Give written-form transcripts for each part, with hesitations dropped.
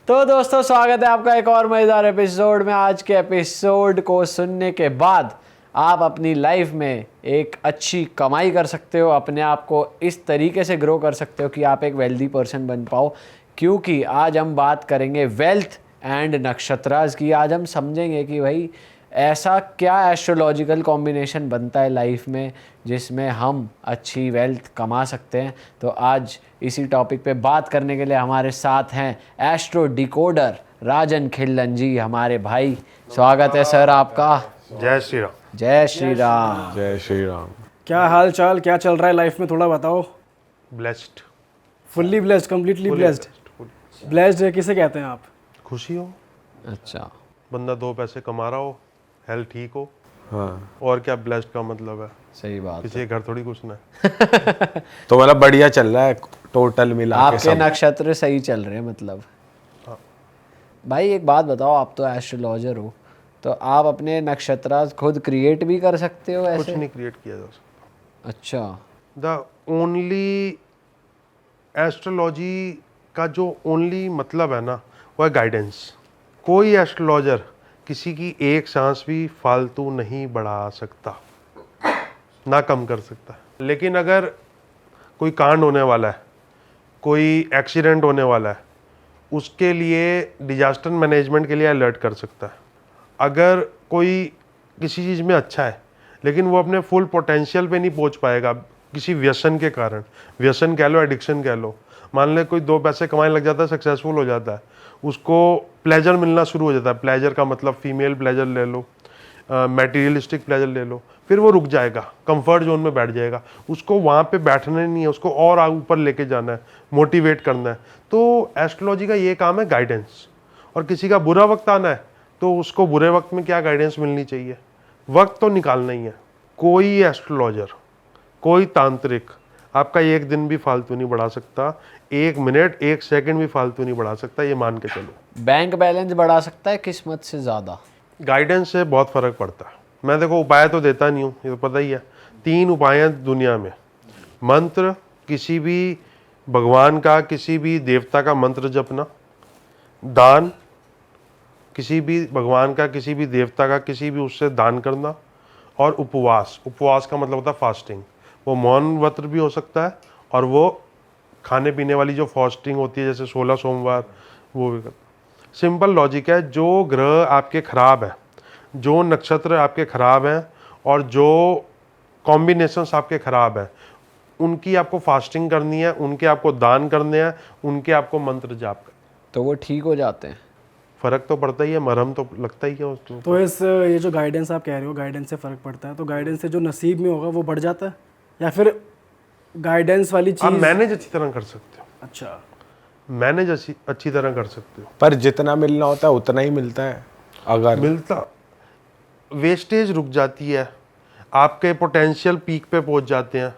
तो दोस्तों स्वागत है आपका एक और मज़ेदार एपिसोड में। आज के एपिसोड को सुनने के बाद आप अपनी लाइफ में एक अच्छी कमाई कर सकते हो, अपने आप को इस तरीके से ग्रो कर सकते हो कि आप एक वेल्दी पर्सन बन पाओ। क्योंकि आज हम बात करेंगे वेल्थ एंड नक्षत्रास की। आज हम समझेंगे कि भाई ऐसा क्या एस्ट्रोलॉजिकल कॉम्बिनेशन बनता है लाइफ में जिसमें हम अच्छी वेल्थ कमा सकते हैं। तो आज इसी टॉपिक पे बात करने के लिए हमारे साथ हैं एस्ट्रो डिकोडर राजन खिल्लन जी, हमारे भाई। स्वागत है सर आपका। जय श्री राम। जय श्री राम। जय श्री राम। क्या हाल चाल, क्या चल रहा है लाइफ में, थोड़ा बताओ। Blessed, fully blessed, completely blessed. Blessed किसे कहते हैं आप? खुशी हो, अच्छा, बंदा दो पैसे कमा रहा हो, हेल्थ ठीक हो, हाँ, और क्या ब्लेस्ड का मतलब है? सही बात किसी है। के घर थोड़ी घुसना है। तो मतलब बढ़िया चल रहा है टोटल मिला के आपके सब। नक्षत्र सही चल रहे हैं मतलब। भाई एक बात बताओ, आप तो एस्ट्रोलॉजर हो, तो आप अपने नक्षत्र खुद क्रिएट भी कर सकते हो कुछ ऐसे? नहीं क्रिएट किया जा सकता। अच्छा, द ओनली एस्ट्रोलॉजी का जो ओनली मतलब है ना, वो है गाइडेंस। कोई एस्ट्रोलॉजर किसी की एक सांस भी फालतू नहीं बढ़ा सकता, ना कम कर सकता। लेकिन अगर कोई कांड होने वाला है, कोई एक्सीडेंट होने वाला है, उसके लिए डिजास्टर मैनेजमेंट के लिए अलर्ट कर सकता है। अगर कोई किसी चीज़ में अच्छा है लेकिन वो अपने फुल पोटेंशियल पे नहीं पहुंच पाएगा किसी व्यसन के कारण, व्यसन कह लो, एडिक्शन कह लो। मान ले कोई दो पैसे कमाने लग जाता है, सक्सेसफुल हो जाता है, उसको प्लेजर मिलना शुरू हो जाता है। प्लेजर का मतलब फीमेल प्लेजर ले लो, मटेरियलिस्टिक प्लेजर ले लो, फिर वो रुक जाएगा, कंफर्ट जोन में बैठ जाएगा। उसको वहाँ पे बैठना नहीं है, उसको और ऊपर लेके जाना है, मोटिवेट करना है। तो एस्ट्रोलॉजी का ये काम है, गाइडेंस। और किसी का बुरा वक्त आना है तो उसको बुरे वक्त में क्या गाइडेंस मिलनी चाहिए, वक्त तो निकालना ही है। कोई एस्ट्रोलॉजर, कोई तांत्रिक आपका एक दिन भी फालतू नहीं बढ़ा सकता, एक मिनट, एक सेकंड भी फालतू नहीं बढ़ा सकता, ये मान के चलो। बैंक बैलेंस बढ़ा सकता है किस्मत से ज़्यादा? गाइडेंस से बहुत फर्क पड़ता है। मैं देखो उपाय तो देता नहीं हूँ, ये तो पता ही है। 3 उपाय हैं दुनिया में। मंत्र, किसी भी भगवान का, किसी भी देवता का मंत्र जपना। दान, किसी भी भगवान का, किसी भी देवता का, किसी भी उससे दान करना। और उपवास, उपवास का मतलब होता है फास्टिंग। वो मौन व्रत भी हो सकता है और वो खाने पीने वाली जो फास्टिंग होती है, जैसे 16 सोमवार, वो भी करता। सिंपल लॉजिक है, जो ग्रह आपके खराब है, जो नक्षत्र आपके खराब हैं और जो कॉम्बिनेशंस आपके खराब हैं, उनकी आपको फास्टिंग करनी है, उनके आपको दान करने हैं, उनके आपको मंत्र जाप करना। तो वो ठीक हो जाते हैं? फर्क तो पड़ता ही है, मरहम तो लगता ही है उसको। तो ये जो गाइडेंस आप कह रहे हो, गाइडेंस से फर्क पड़ता है, तो गाइडेंस से जो नसीब में होगा वो बढ़ जाता है, या फिर गाइडेंस वाली आप चीज? मैनेज अच्छी तरह कर सकते हो, अच्छा, मैनेज अच्छी तरह कर सकते हो। पर जितना मिलना होता है उतना ही मिलता है। अगर मिलता, वेस्टेज रुक जाती है, आपके पोटेंशियल पीक पे पहुंच जाते हैं।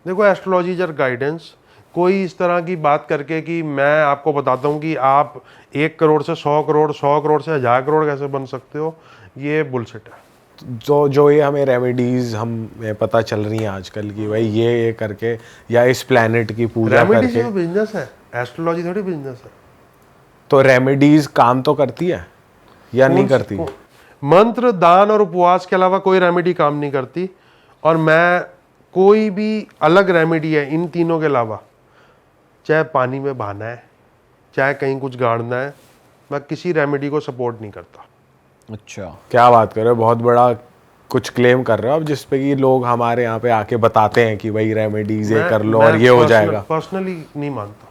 देखो एस्ट्रोलॉजी जर गाइडेंस, कोई इस तरह की बात करके कि मैं आपको बताता हूँ कि आप 1 करोड़ से 100 करोड़, 100 करोड़ से 1000 करोड़ कैसे बन सकते हो, ये बुलशिट है। जो ये हमें रेमेडीज हमें पता चल रही हैं आजकल की, भाई ये करके या इस प्लेनेट की पूजा रेमेडी करके, तो बिजनेस है, एस्ट्रोलॉजी थोड़ी बिजनेस है। तो रेमेडीज काम तो करती है या नहीं करती? मंत्र, दान और उपवास के अलावा कोई रेमेडी काम नहीं करती। और मैं कोई भी अलग रेमेडी है इन तीनों के अलावा, चाहे पानी में बहाना है, चाहे कहीं कुछ गाड़ना है, मैं किसी रेमेडी को सपोर्ट नहीं करता। अच्छा, क्या बात कर रहे हो, बहुत बड़ा कुछ क्लेम कर रहे हो आप, जिसपे कि लोग हमारे यहाँ पे आके बताते हैं कि भाई रेमेडीज ये कर लो और ये हो जाएगा। पर्सनली नहीं मानता।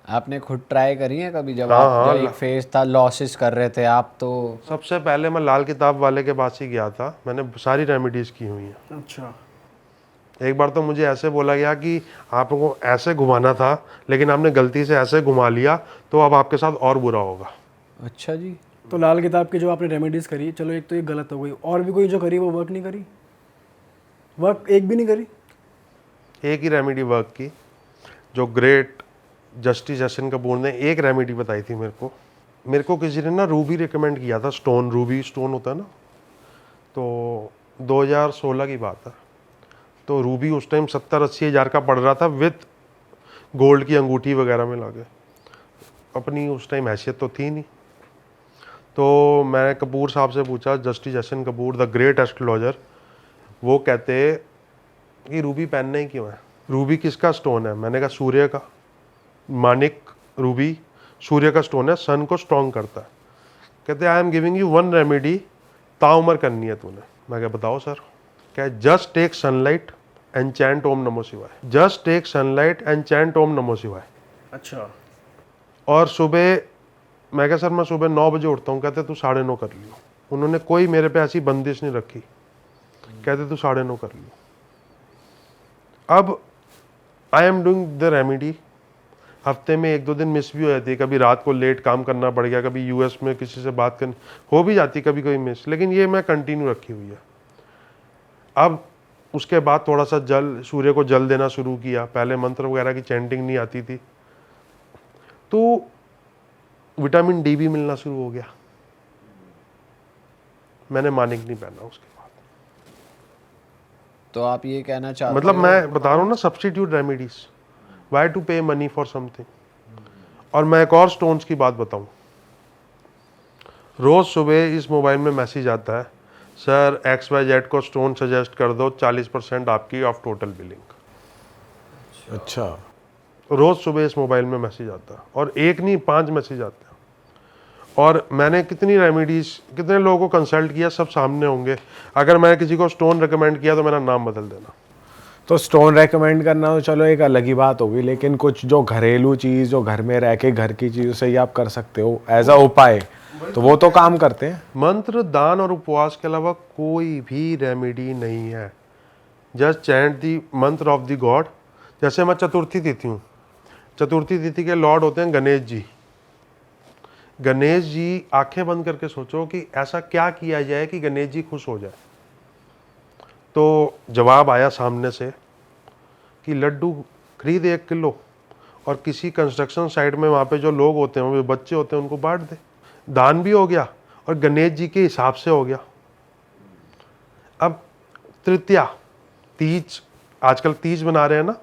आपने खुद ट्राई करी है कभी? जब हाँ, आप हाँ, जब एक फेज था, लॉसेस कर रहे थे आप, तो सबसे पहले मैं लाल किताब वाले के पास ही गया था, मैंने सारी रेमेडीज की हुई हैं। अच्छा। एक बार तो मुझे ऐसे बोला गया कि आपको ऐसे घुमाना था लेकिन आपने गलती से ऐसे घुमा लिया, तो अब आपके साथ और बुरा होगा। अच्छा जी। तो लाल किताब की जो आपने रेमेडीज करी, चलो एक तो ये गलत हो गई, और भी कोई जो करी वो वर्क नहीं करी? वर्क एक भी नहीं करी? एक ही रेमेडी वर्क की, जो ग्रेट जस्टिस एसन कपूर ने एक रेमेडी बताई थी मेरे को किसी ने ना रूबी रिकमेंड किया था, स्टोन, रूबी स्टोन होता है ना, तो 2016 की बात है। तो रूबी उस टाइम 70-80 हज़ार का पड़ रहा था, विथ गोल्ड की अंगूठी वगैरह में लाके। अपनी उस टाइम हैसियत तो थी नहीं। तो मैंने कपूर साहब से पूछा, justice SN. Kapoor the great astrologer, वो कहते कि रूबी पहनना ही क्यों है, रूबी किसका स्टोन है? मैंने कहा सूर्य का। मानिक रूबी सूर्य का स्टोन है, सन को स्ट्रॉन्ग करता है। कहते I am giving you one remedy, ताउमर करनी है तूने। मैं क्या बताओ सर? क्या? Just take sunlight and chant ओम नमो शिवाय। Just take sunlight and chant ओम नमो शिवाय। अच्छा। और सुबह, मैं क्या सर मैं सुबह 9 बजे उठता हूँ। कहते तू 9:30 कर लियो। उन्होंने कोई मेरे पे ऐसी बंदिश नहीं रखी, कहते तू 9:30 कर लियो। अब I am doing the remedy, हफ्ते में 1-2 दिन मिस भी हो जाती है, कभी रात को लेट काम करना पड़ गया, कभी यूएस में किसी से बात करनी हो भी जाती, कभी कभी मिस, लेकिन ये मैं कंटिन्यू रखी हुई है। अब उसके बाद थोड़ा सा जल, सूर्य को जल देना शुरू किया। पहले मंत्र वगैरह की चैंटिंग नहीं आती थी, तो विटामिन डी भी मिलना शुरू हो गया। मैंने मानिक नहीं पहना उसके बाद। तो आप ये कहना चाहते मतलब हो, मैं बता रहा हूँ ना, सब्स्टिट्यूट रेमेडीज, वाई टू पे मनी फॉर समथिंग। और मैं एक और स्टोन्स की बात बताऊं, रोज सुबह इस मोबाइल में मैसेज आता है, सर XYZ को स्टोन सजेस्ट कर दो, 40% आपकी ऑफ टोटल बिलिंग। अच्छा। रोज सुबह इस मोबाइल में मैसेज आता है, और एक नहीं 5 मैसेज आते हैं। और मैंने कितनी रेमेडीज, कितने लोगों को कंसल्ट किया, सब सामने होंगे। अगर मैं किसी को स्टोन रिकमेंड किया तो मेरा नाम बदल देना। तो स्टोन रेकमेंड करना तो चलो एक अलग ही बात होगी, लेकिन कुछ जो घरेलू चीज़, जो घर में रह के घर की चीज़ों से ही आप कर सकते हो एज अ उपाय, तो वो तो काम करते हैं। मंत्र, दान और उपवास के अलावा कोई भी रेमेडी नहीं है। जस्ट चैंट दी मंत्र ऑफ द गॉड। जैसे मैं चतुर्थी तिथि हूँ, चतुर्थी तिथि के लॉर्ड होते हैं गणेश जी। गणेश जी, आंखें बंद करके सोचो कि ऐसा क्या किया जाए कि गणेश जी खुश हो जाए। तो जवाब आया सामने से कि लड्डू खरीद 1 किलो, और किसी कंस्ट्रक्शन साइट में वहाँ पे जो लोग होते हैं, वो बच्चे होते हैं, उनको बांट दे। दान भी हो गया और गणेश जी के हिसाब से हो गया। अब तृतीया, तीज, आजकल तीज बना रहे हैं ना,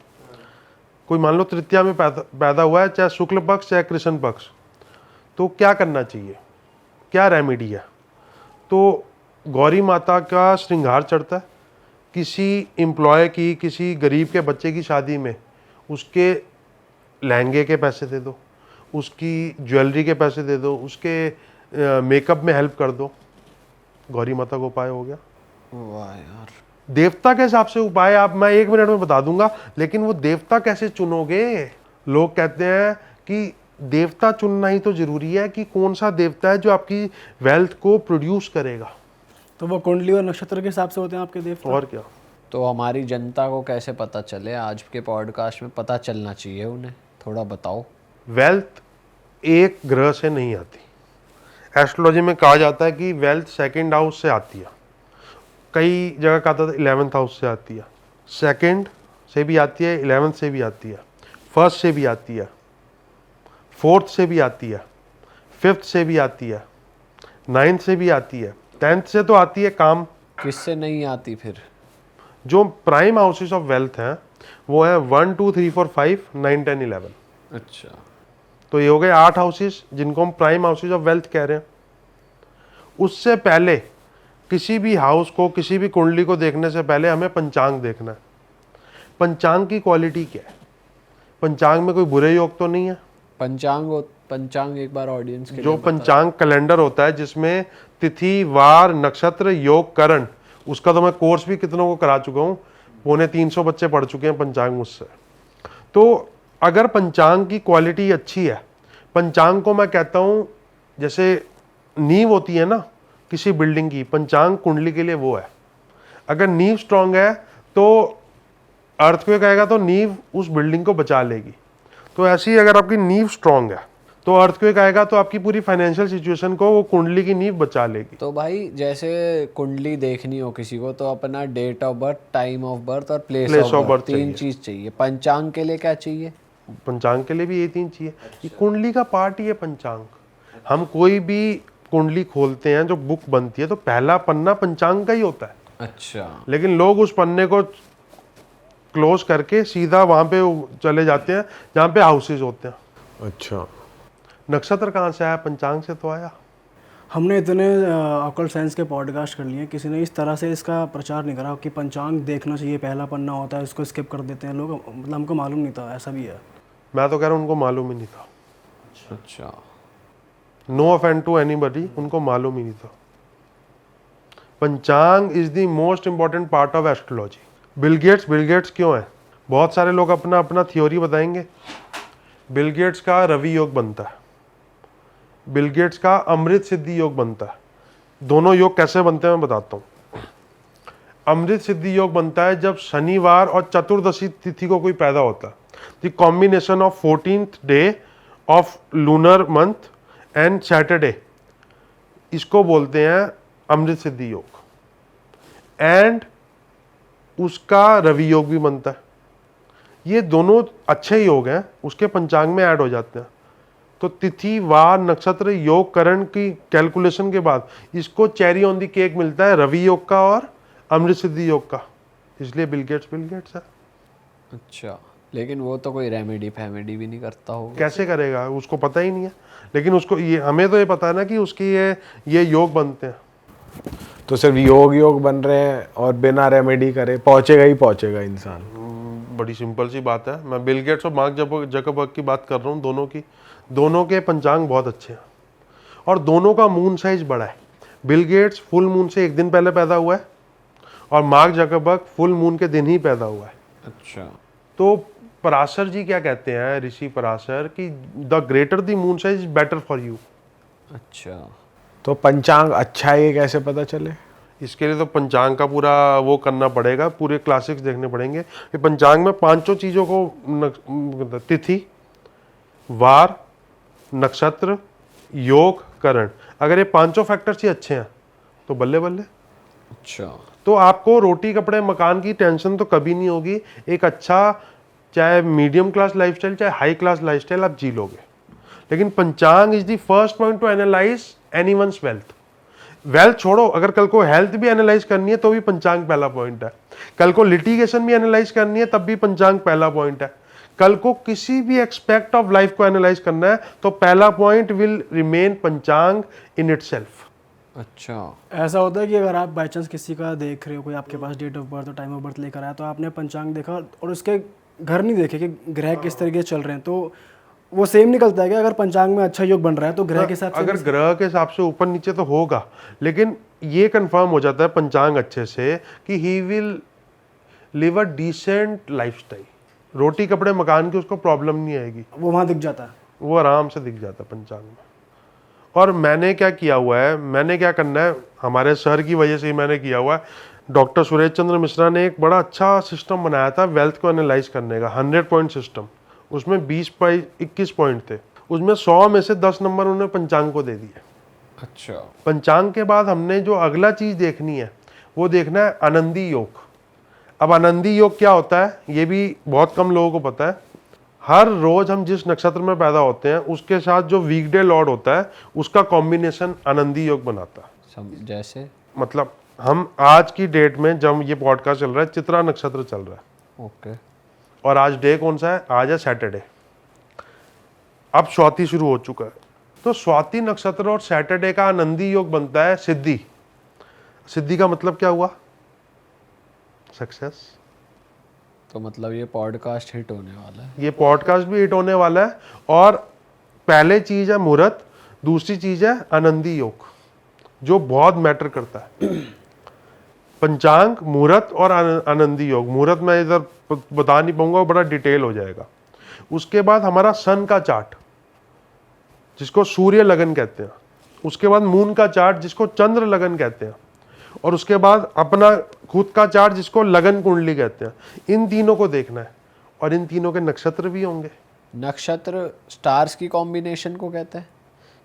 कोई मान लो तृतीया में पैदा हुआ है, चाहे शुक्ल पक्ष चाहे कृष्ण पक्ष, तो क्या करना चाहिए, क्या रेमेडी है? तो गौरी माता का श्रृंगार चढ़ता है। किसी एम्प्लॉय की, किसी गरीब के बच्चे की शादी में उसके लहंगे के पैसे दे दो, उसकी ज्वेलरी के पैसे दे दो, उसके मेकअप में हेल्प कर दो। गौरी माता का उपाय हो गया। वाह यार। देवता के हिसाब से उपाय आप, मैं 1 मिनट में बता दूंगा, लेकिन वो देवता कैसे चुनोगे? लोग कहते हैं कि देवता चुनना ही तो जरूरी है, कि कौन सा देवता है जो आपकी वेल्थ को प्रोड्यूस करेगा। तो वो कुंडली और नक्षत्र के हिसाब से होते हैं आपके देवता? और क्या। तो हमारी जनता को कैसे पता चले? आज के पॉडकास्ट में पता चलना चाहिए उन्हें, थोड़ा बताओ। वेल्थ एक ग्रह से नहीं आती। एस्ट्रोलॉजी में कहा जाता है कि वेल्थ 2nd हाउस से आती है, कई जगह कहा था 11th हाउस से आती है। 2nd से भी आती है, 11th से भी आती है, 1st से भी आती है, 4th से भी आती है, 5th से भी आती है, 9th से भी आती है, 10th से तो आती है। काम किससे नहीं आती फिर? जो प्राइम हाउसेस ऑफ वेल्थ हैं वो है 1 2 3 4 5 9 10 11। अच्छा। तो ये हो गए 8 हाउसेस जिनको हम प्राइम हाउसेस ऑफ वेल्थ कह रहे हैं। उससे पहले किसी भी हाउस को, किसी भी कुंडली को देखने से पहले हमें पंचांग देखना है। पंचांग की क्वालिटी क्या है? पंचांग में कोई बुरे योग तो नहीं है। पंचांग एक बार ऑडियंस के जो लिए पंचांग कैलेंडर होता है जिसमें तिथि, वार, नक्षत्र, योग, करण, उसका तो मैं कोर्स भी कितनों को करा चुका हूँ। 350 बच्चे पढ़ चुके हैं पंचांग मुझसे। तो अगर पंचांग की क्वालिटी अच्छी है, पंचांग को मैं कहता हूँ जैसे नींव होती है ना किसी बिल्डिंग की, पंचांग कुंडली के लिए वो है। अगर नींव स्ट्रांग है तो अर्थक्वेक आएगा तो नींव उस बिल्डिंग को बचा लेगी। तो ऐसी अगर आपकी नींव स्ट्रांग है तो अर्थक्वेक आएगा तो आपकी पूरी फाइनेंशियल सिचुएशन को वो कुंडली की नींव बचा लेगी। तो भाई जैसे कुंडली देखनी हो किसी को तो अपना date of birth, time of birth और प्लेस ऑफ बर्थ, 3 चीज चाहिए। पंचांग के लिए क्या चाहिए? पंचांग के लिए भी ये 3 चाहिए। ये कुंडली का पार्ट ही है पंचांग। हम कोई भी कुंडली खोलते हैं, जो बुक बनती है, तो पहला पन्ना पंचांग का ही होता है। अच्छा। लेकिन लोग उस पन्ने को क्लोज करके सीधा वहां पे चले जाते हैं जहाँ पे हाउसेज होते हैं। अच्छा। नक्षत्र कहाँ से आया? पंचांग से तो आया। हमने इतने ऑकल्ट साइंस के पॉडकास्ट कर लिए, किसी ने इस तरह से इसका प्रचार नहीं करा कि पंचांग देखना चाहिए, पहला पन्ना होता है, इसको स्किप कर देते हैं लोग, मतलब हमको मालूम नहीं था ऐसा भी है। मैं तो कह रहा हूँ उनको मालूम ही नहीं था। अच्छा, नो ऑफेंड टू एनीबॉडी, उनको मालूम ही नहीं था। पंचांग is the most important part of astrology. Bill Gates क्यों है? बहुत सारे लोग अपना अपना थ्योरी बताएंगे। बिल गेट्स का रवि योग बनता है, बिल गेट्स का अमृत सिद्धि योग बनता है। दोनों योग कैसे बनते हैं मैं बताता हूँ। अमृत सिद्धि योग बनता है जब शनिवार और चतुर्दशी तिथि को कोई पैदा होता है। The combination of 14th day of lunar month and Saturday, इसको बोलते हैं अमृत सिद्धि योग। एंड उसका रवि योग भी बनता है। ये दोनों अच्छे योग हैं, उसके पंचांग में ऐड हो जाते हैं। तो तिथि, वार, नक्षत्र, योग, करण की कैलकुलेशन के बाद इसको चेरी ऑन दी केक मिलता है रवि योग का और अमृत सिद्धि योग का। इसलिए बिल गेट्स है। अच्छा, लेकिन वो तो कोई रेमेडी फैमेडी भी नहीं करता होगा। कैसे करेगा? उसको पता ही नहीं है। लेकिन उसको ये, हमें तो ये पता है ना कि उसकी ये योग बनते हैं। तो सिर्फ योग बन रहे हैं और बिना रेमेडी करे पहुंचेगा इंसान। बड़ी सिंपल सी बात है। मैं बिल गेट्स और मार्क जकरबर्ग की बात कर रहा हूँ। दोनों के पंचांग बहुत अच्छे हैं और दोनों का मून साइज बड़ा है। बिल गेट्स फुल मून से एक दिन पहले पैदा हुआ है और मार्क जकरबर्ग फुल मून के दिन ही पैदा हुआ है। अच्छा, तो पराशर जी क्या कहते हैं, ऋषि पराशर, कि the greater the moon size better for you. अच्छा, तो पंचांग अच्छा है ये कैसे पता चले? इसके लिए तो पंचांग का पूरा वो करना पड़ेगा, पूरे क्लासिक्स देखने पड़ेंगे। ये पंचांग में पांचों चीज़ों को, तिथि, वार, नक्षत्र, योग, करण, अगर ये पांचों फैक्टर्स ही अच्छे हैं तो बल्ले बल्ले। अच्छा, तो आपको रोटी कपड़े मकान की टेंशन तो कभी नहीं होगी। एक अच्छा चाहे मीडियम क्लास लाइफस्टाइल चाहे हाई क्लास लाइफस्टाइल आप जी लोगे। लेकिन पंचांग is the first point two analyse anyone's wealth. Wealth छोड़ो, अगर कल को हेल्थ भी एनालाइज करनी है तो भी पंचांग पहला पॉइंट है। कल को लिटिगेशन भी एनालाइज करनी है तब भी पंचांग पहला पॉइंट है। कल को किसी भी एक्सपेक्ट ऑफ लाइफ को एनालाइज करना है तो पहला पॉइंट विल रिमेन पंचांग इन इटसेल्फ। अच्छा, ऐसा होता है कि अगर आप बाई चांस किसी का देख रहे हो, कोई आपके पास डेट ऑफ बर्थ और टाइम ऑफ बर्थ लेकर आया, तो आपने पंचांग देखा और उसके घर नहीं देखे कि ग्रह किस तरीके से चल रहे हैं, तो वो सेम निकलता है कि अगर पंचांग में अच्छा योग बन रहा है तो ग्रह के हिसाब से अगर ग्रह के हिसाब से ऊपर नीचे तो होगा, लेकिन ये कंफर्म हो जाता है पंचांग अच्छे से कि he will live a decent lifestyle. रोटी कपड़े मकान की उसको प्रॉब्लम नहीं आएगी, वो वहाँ दिख जाता है। वो आराम से दिख जाता है पंचांग में। और मैंने क्या किया हुआ है, मैंने क्या करना है, हमारे सर की वजह से ही मैंने किया हुआ है। डॉक्टर सुरेश चंद्र मिश्रा ने एक बड़ा अच्छा सिस्टम बनाया था वेल्थ को एनालाइज करने का, 100 पॉइंट सिस्टम। उसमें 21 पॉइंट थे, उसमें 100 में से 10 नंबर उन्होंने पंचांग को दे दिए। अच्छा, पंचांग के बाद हमने जो अगला चीज देखनी है वो देखना है आनंदी योग। अब आनंदी योग क्या होता है ये भी बहुत कम लोगों को पता है। हर रोज हम जिस नक्षत्र में पैदा होते हैं उसके साथ जो वीकडे लॉर्ड होता है उसका कॉम्बिनेशन आनंदी योग बनाता है। जैसे मतलब हम आज की डेट में जब ये पॉडकास्ट चल रहा है चित्रा नक्षत्र चल रहा है, ओके, और आज डे कौन सा है? आज है सैटरडे। अब स्वाति शुरू हो चुका है, तो स्वाति नक्षत्र और सैटरडे का आनंदी योग बनता है सिद्धि। सिद्धि का मतलब क्या हुआ? सक्सेस। तो मतलब ये पॉडकास्ट हिट होने वाला है। ये पॉडकास्ट भी हिट होने वाला है। और पहले चीज है मुहूर्त, दूसरी चीज है आनंदी योग जो बहुत मैटर करता है। पंचांग, मुहूर्त और आनंदी योग। मुहूर्त मैं इधर बता नहीं पाऊंगा, वो बड़ा डिटेल हो जाएगा। उसके बाद हमारा सन का चार्ट जिसको सूर्य लगन कहते हैं, उसके बाद मून का चार्ट जिसको चंद्र लगन कहते हैं, और उसके बाद अपना खुद का चार्ट जिसको लगन कुंडली कहते हैं। इन तीनों को देखना है और इन तीनों के नक्षत्र भी होंगे। नक्षत्र स्टार्स की कॉम्बिनेशन को कहते हैं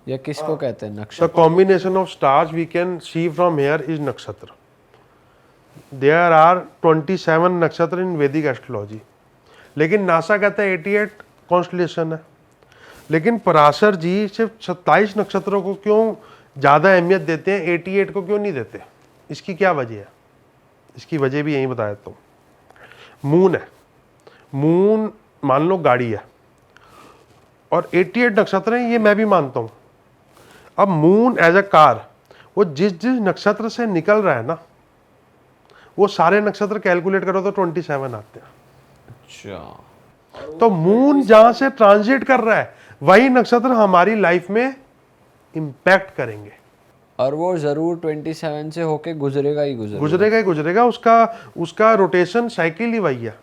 या किसको कहते हैं the nakshatra? Combination of stars we can see from here is nakshatra. There are 27 nakshatra इन वैदिक एस्ट्रोलॉजी, लेकिन नासा कहता है 88 कॉन्स्टलेशन है। लेकिन पराशर जी सिर्फ 27 नक्षत्रों को क्यों ज़्यादा अहमियत देते हैं, 88 को क्यों नहीं देते? इसकी क्या वजह है? इसकी वजह भी यही बता देता हूँ। मून है, मून मान लो गाड़ी है और 88 नक्षत्र हैं, ये मैं भी मानता हूं। अब मून एज अ कार, वो जिस जिस नक्षत्र से निकल रहा है ना, वो सारे नक्षत्र कैलकुलेट करो तो 27 आते हैं। अच्छा, तो मून जहां से ट्रांजिट कर रहा है वही नक्षत्र हमारी लाइफ में इंपैक्ट करेंगे। और वो जरूर 27 से होके गुजरेगा ही गुजरेगा। गुजरेगा ही गुजरेगा, उसका रोटेशन साइकिल ही वही है।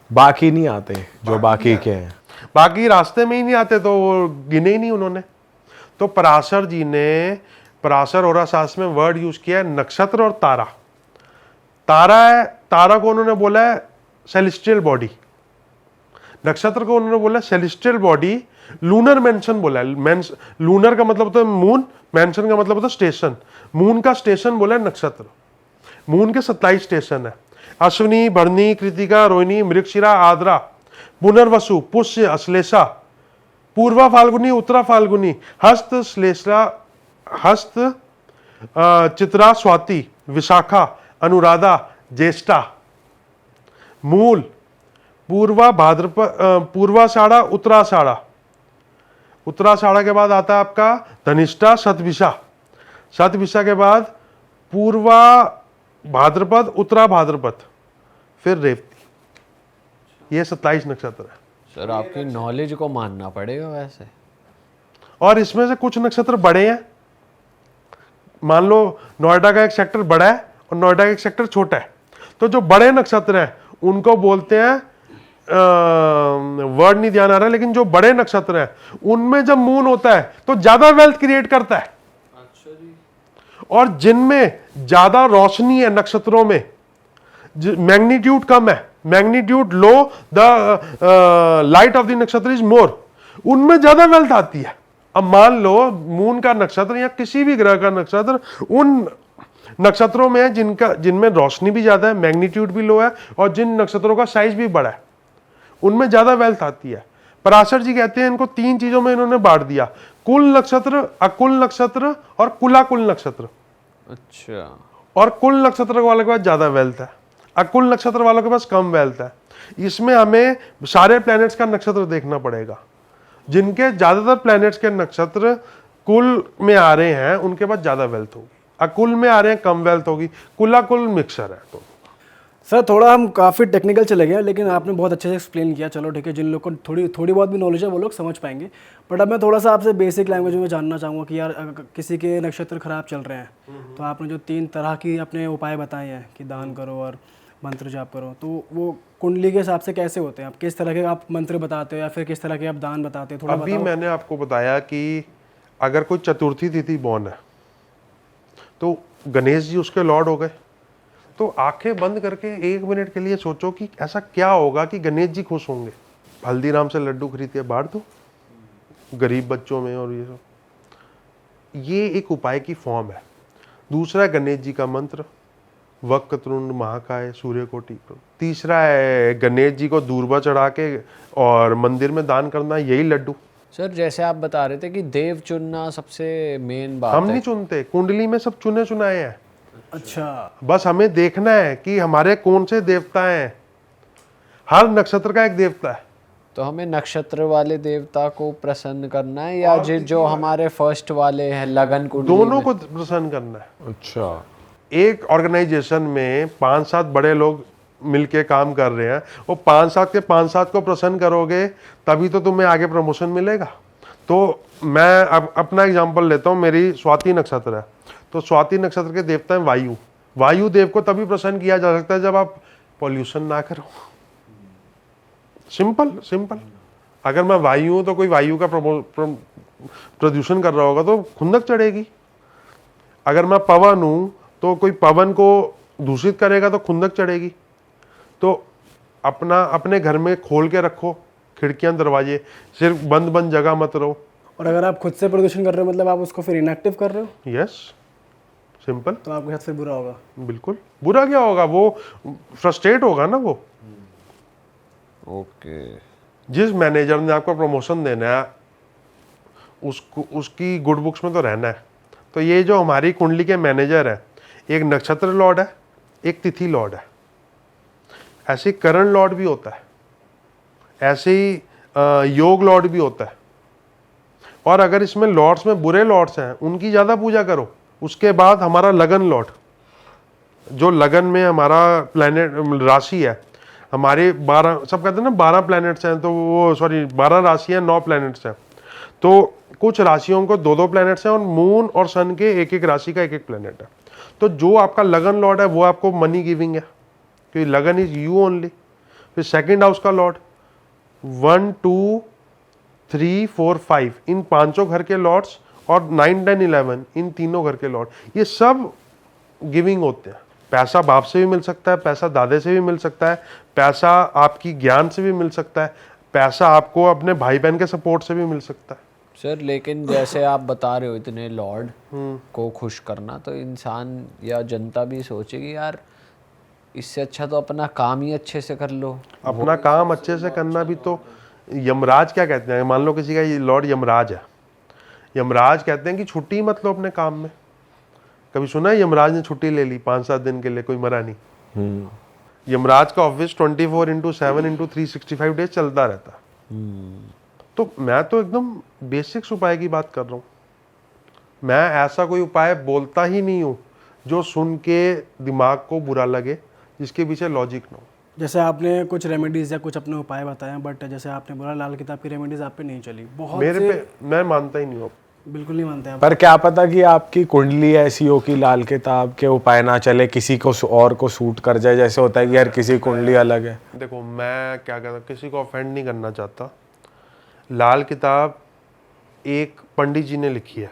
बाकी नहीं आते जो बाकी के हैं। बाकी रास्ते में ही नहीं आते तो वो गिने ही नहीं उन्होंने। तो पराशर जी ने, पराशर और शास्त्र में वर्ड यूज किया है नक्षत्र और तारा। तारा है, तारा को उन्होंने बोला है सेलेस्टियल बॉडी, नक्षत्र को उन्होंने बोला सेलेस्टियल बॉडी, लूनर मेंशन बोला है। लूनर का मतलब होता है मून, मेंशन का मतलब होता है स्टेशन। मून का स्टेशन बोला है नक्षत्र। मून के 27 स्टेशन है, अश्विनी, भरणी, कृतिका, रोहिणी, मृगशिरा, आद्रा, पुनर्वसु, पुष्य, अश्लेषा, पूर्वा फाल्गुनी, उत्तरा फाल्गुनी, हस्त, श्लेषा, हस्त, चित्रा, स्वाति, विशाखा, अनुराधा, ज्येष्ठा, मूल, पूर्वा भाद्रपद, पूर्वाषाढ़ा, उत्तराषाढ़ा। उत्तराषाढ़ा के बाद आता है आपका धनिष्ठा, शतभिषा। शतभिषा के बाद पूर्वा भाद्रपद, उत्तरा भाद्रपद, फिर रेवती। ये 27 नक्षत्र है। सर आपकी नॉलेज को मानना पड़ेगा वैसे। और इसमें से कुछ नक्षत्र बड़े हैं। मान लो नोएडा का एक सेक्टर बड़ा है और नोएडा का एक सेक्टर छोटा है, तो जो बड़े नक्षत्र हैं उनको बोलते हैं, वर्ड नहीं ध्यान आ रहा, लेकिन जो बड़े नक्षत्र हैं उनमें जब मून होता है तो ज्यादा वेल्थ क्रिएट करता है। अच्छा जी। और जिनमें ज्यादा रोशनी है नक्षत्रों में, मैग्नीट्यूड कम है, magnitude low, the light of the नक्षत्र इज मोर, उनमें ज्यादा वेल्थ आती है। अब मान लो मून का नक्षत्र या किसी भी ग्रह का नक्षत्र उन नक्षत्रों में है जिनमें रोशनी भी ज्यादा है, मैग्नीट्यूड भी लो है, और जिन नक्षत्रों का साइज भी बड़ा है, उनमें ज्यादा वेल्थ आती है। पराशर जी कहते हैं इनको 3 चीजों में इन्होंने बांट दिया, कुल नक्षत्र, अकुल नक्षत्र और कुलाकुल नक्षत्र। अच्छा। और कुल नक्षत्र वालों के पास ज्यादा वेल्थ है, अकुल नक्षत्र वालों के पास कम वेल्थ है। इसमें हमें सारे प्लैनेट्स का नक्षत्र देखना पड़ेगा। जिनके ज्यादातर प्लैनेट्स के नक्षत्र कुल में आ रहे हैं उनके पास ज्यादा वेल्थ होगी, अकुल में आ रहे हैं कम वेल्थ होगी, कुलाकुल मिक्सर है। तो सर थोड़ा हम काफ़ी टेक्निकल चले गए, लेकिन आपने बहुत अच्छे से एक्सप्लेन किया। चलो ठीक है, जिन लोग को थोड़ी बहुत भी नॉलेज है वो लोग समझ पाएंगे। बट अब मैं थोड़ा सा आपसे बेसिक लैंग्वेज में जानना चाहूँगा कि यार अगर किसी के नक्षत्र खराब चल रहे हैं, तो आपने जो 3 तरह की अपने उपाय बताए हैं कि दान करो और मंत्र जाप करो, तो वो कुंडली के हिसाब से कैसे होते हैं? आप किस तरह के आप मंत्र बताते हो या फिर किस तरह के आप दान बताते हो, थोड़ा अभी बताओ। मैंने आपको बताया कि अगर कोई चतुर्थी तिथि बॉर्न है तो गणेश जी उसके लॉर्ड हो गए। तो आंखें बंद करके 1 मिनट के लिए सोचो कि ऐसा क्या होगा कि गणेश जी खुश होंगे। हल्दीराम से लड्डू खरीद के बांट दो गरीब बच्चों में, और ये सब, ये एक उपाय की फॉर्म है। दूसरा है गणेश जी का मंत्र, वक्रतुंड महाकाय सूर्यकोटि। तीसरा है गणेश जी को दूर्वा चढ़ा के और मंदिर में दान करना, यही लड्डू। सर जैसे आप बता रहे थे कि देव चुनना सबसे मेन बात हम है। नहीं चुनते, कुंडली में सब चुने चुनाए हैं। अच्छा, बस हमें देखना है कि हमारे कौन से देवता हैं। हर नक्षत्र का एक देवता है। तो हमें नक्षत्र वाले देवता को प्रसन्न करना है या जो हमारे फर्स्ट वाले हैं लगन कुंडली दोनों में? को प्रसन्न करना है। अच्छा, एक ऑर्गेनाइजेशन में 5-7 बड़े लोग मिलके काम कर रहे हैं, वो 5-7 के 5-7 को प्रसन्न करोगे तभी तो तुम्हें आगे प्रमोशन मिलेगा। तो मैं अब अपना एग्जांपल लेता हूँ, मेरी स्वाति नक्षत्र है, तो स्वाति नक्षत्र के देवता हैं वायु। वायु देव को तभी प्रसन्न किया जा सकता है जब आप पॉल्यूशन ना करो। Simple simple. अगर मैं वायु हूं तो कोई वायु का प्रदूषण कर रहा होगा तो खुंदक चढ़ेगी। अगर मैं पवन हूं तो कोई पवन को दूषित करेगा तो खुंदक चढ़ेगी। तो अपने घर में खोल के रखो खिड़कियां दरवाजे, सिर्फ बंद बंद जगह मत रहो। और अगर आप खुद से प्रदूषण कर रहे हो मतलब आप उसको फिर इनएक्टिव कर रहे हो, यस, सिंपल। तो आपके साथ फिर बुरा होगा। बिल्कुल बुरा क्या होगा, वो फ्रस्ट्रेट होगा ना। वो ओके। जिस मैनेजर ने आपको प्रमोशन देना है उसकी गुड बुक्स में तो रहना है। तो ये जो हमारी कुंडली के मैनेजर है, एक नक्षत्र लॉर्ड है, एक तिथि लॉर्ड है, ऐसे करण लॉर्ड भी होता है, ऐसे ही योग लॉर्ड भी होता है। और अगर इसमें लॉर्ड्स में बुरे लॉर्ड्स हैं उनकी ज़्यादा पूजा करो। उसके बाद हमारा लगन लॉर्ड, जो लगन में हमारा प्लैनेट राशि है, हमारे 12, सब कहते हैं ना 12 प्लैनेट्स हैं, तो वो सॉरी 12 राशि हैं, 9 प्लैनेट्स हैं। तो कुछ राशियों को 2-2 प्लैनेट्स हैं और मून और सन के एक एक राशि का एक एक प्लैनेट है। तो जो आपका लगन लॉर्ड है वो आपको मनी गिविंग है, क्योंकि लगन इज यू ओनली। फिर सेकंड हाउस का लॉर्ड 1, 2, 3, 4, 5 इन पांचों घर के लॉर्ड्स और 9, 10, 11 इन तीनों घर के लॉर्ड, ये सब गिविंग होते हैं। पैसा बाप से भी मिल सकता है, पैसा दादे से भी मिल सकता है, पैसा आपकी ज्ञान से भी मिल सकता है, पैसा आपको अपने भाई बहन के सपोर्ट से भी मिल सकता है। सर लेकिन जैसे आप बता रहे हो इतने लॉर्ड को खुश करना, तो इंसान या जनता भी सोचेगी यार इससे अच्छा तो अपना काम ही अच्छे से कर लो। अपना काम अच्छे से करना भी तो, यमराज क्या कहते हैं, मान लो किसी का ये लॉर्ड यमराज है, यमराज कहते हैं कि छुट्टी मत लो अपने काम में। कभी सुना है यमराज ने छुट्टी ले ली 5-7 दिन के लिए, कोई मरा नहीं। यमराज का ऑफिस 24/7/365 डेज चलता रहता है। तो मैं तो एकदम बेसिक्स उपाय की बात कर रहा हूँ। मैं ऐसा कोई उपाय बोलता ही नहीं हूँ जो सुन के दिमाग को बुरा लगे, जिसके पीछे लॉजिक ना हो। जैसे आपने कुछ रेमेडीज या कुछ अपने उपाय बताए, बट जैसे आपने बोला लाल किताब की रेमेडीज आप पे नहीं चली, बहुत मेरे से पे मैं मानता ही नहीं हूँ। बिल्कुल नहीं मानते आप। पर क्या पता कि आपकी कुंडली ऐसी हो कि लाल किताब के उपाय ना चले, किसी को और को सूट कर जाए। जैसे होता है कि यार किसी कुंडली अलग है। देखो मैं क्या कहता हूँ, किसी को ऑफेंड नहीं करना चाहता। लाल किताब एक पंडित जी ने लिखी है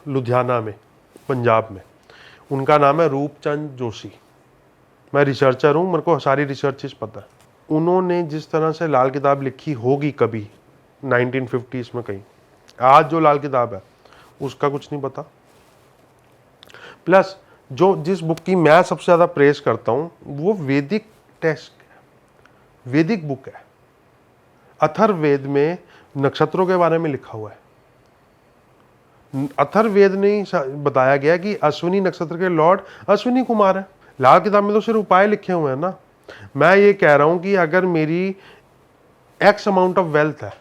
लुधियाना में, पंजाब में। उनका नाम है रूपचंद जोशी। मैं रिसर्चर हूँ, मेरे को सारी रिसर्चेस पता है। उन्होंने जिस तरह से लाल किताब लिखी होगी कभी 1950s में कहीं, आज जो लाल किताब है उसका कुछ नहीं पता। प्लस जो जिस बुक की मैं सबसे ज़्यादा प्रेस करता हूँ वो वैदिक टेक्स्ट है, वैदिक बुक है। अथर्ववेद में नक्षत्रों के बारे में लिखा हुआ है। अथर्ववेद ने बताया गया कि अश्विनी नक्षत्र के लॉर्ड अश्विनी कुमार है। लाल किताब में तो सिर्फ उपाय लिखे हुए हैं ना। मैं ये कह रहा हूं कि अगर मेरी एक्स अमाउंट ऑफ वेल्थ है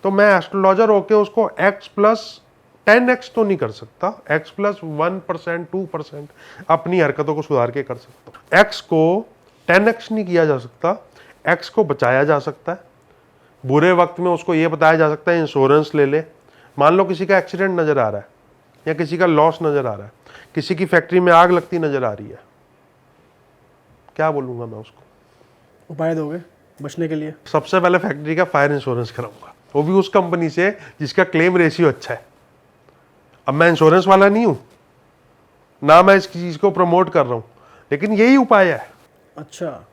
तो मैं एस्ट्रोलॉजर होके उसको x + 10x तो नहीं कर सकता, x + 1%, 2% अपनी हरकतों को सुधार के कर सकता हूं। x को 10x नहीं किया जा सकता, x को बचाया जा सकता है। बुरे वक्त में उसको ये बताया जा सकता है इंश्योरेंस ले ले। मान लो किसी का एक्सीडेंट नजर आ रहा है या किसी का लॉस नजर आ रहा है, किसी की फैक्ट्री में आग लगती नजर आ रही है, क्या बोलूंगा मैं उसको? उपाय दोगे बचने के लिए? सबसे पहले फैक्ट्री का फायर इंश्योरेंस कराऊंगा, वो भी उस कंपनी से जिसका क्लेम रेशियो अच्छा है। अब मैं इंश्योरेंस वाला नहीं हूं ना, मैं इस चीज को प्रमोट कर रहा हूं, लेकिन यही उपाय है। अच्छा,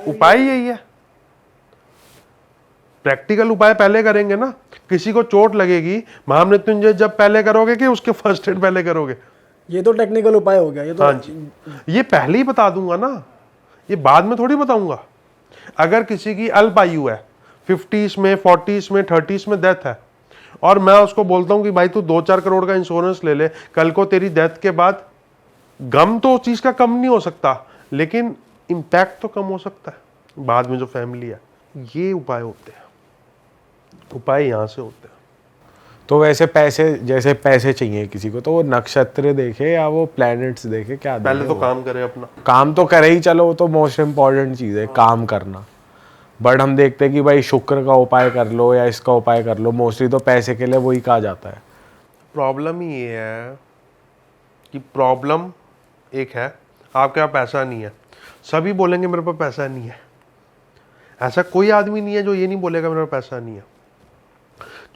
उपाय यही है। प्रैक्टिकल उपाय पहले करेंगे ना। किसी को चोट लगेगी, महामृत्युंजय जब पहले करोगे कि उसके फर्स्ट एड पहले करोगे? ये तो टेक्निकल उपाय हो गया। ये तो हाँ जी, ये पहले ही बता दूंगा ना, ये बाद में थोड़ी बताऊंगा। अगर किसी की अल्प आयु है, 50s में, 40s में, 30s में डेथ है, और मैं उसको बोलता हूं कि भाई तू 2-4 करोड़ का इंश्योरेंस ले ले, कल को तेरी डेथ के बाद गम तो उस चीज का कम नहीं हो सकता, लेकिन इंपैक्ट तो कम हो सकता है बाद में जो फैमिली है। ये उपाय होते हैं, उपाय यहां से होते हैं। तो वैसे पैसे, जैसे पैसे चाहिए किसी को, तो वो नक्षत्र देखे या वो प्लैनेट्स देखे, क्या पहले देखे तो वो? काम करे अपना। काम तो करे ही, चलो वो तो मोस्ट इम्पॉर्टेंट चीज़ है काम करना। बट हम देखते हैं कि भाई शुक्र का उपाय कर लो या इसका उपाय कर लो, मोस्टली तो पैसे के लिए वही कहा जाता है। प्रॉब्लम ही ये है कि प्रॉब्लम एक है, आपके पास पैसा नहीं है। सभी बोलेंगे मेरे पास पैसा नहीं है। ऐसा कोई आदमी नहीं है जो ये नहीं बोलेगा मेरे पास पैसा नहीं है।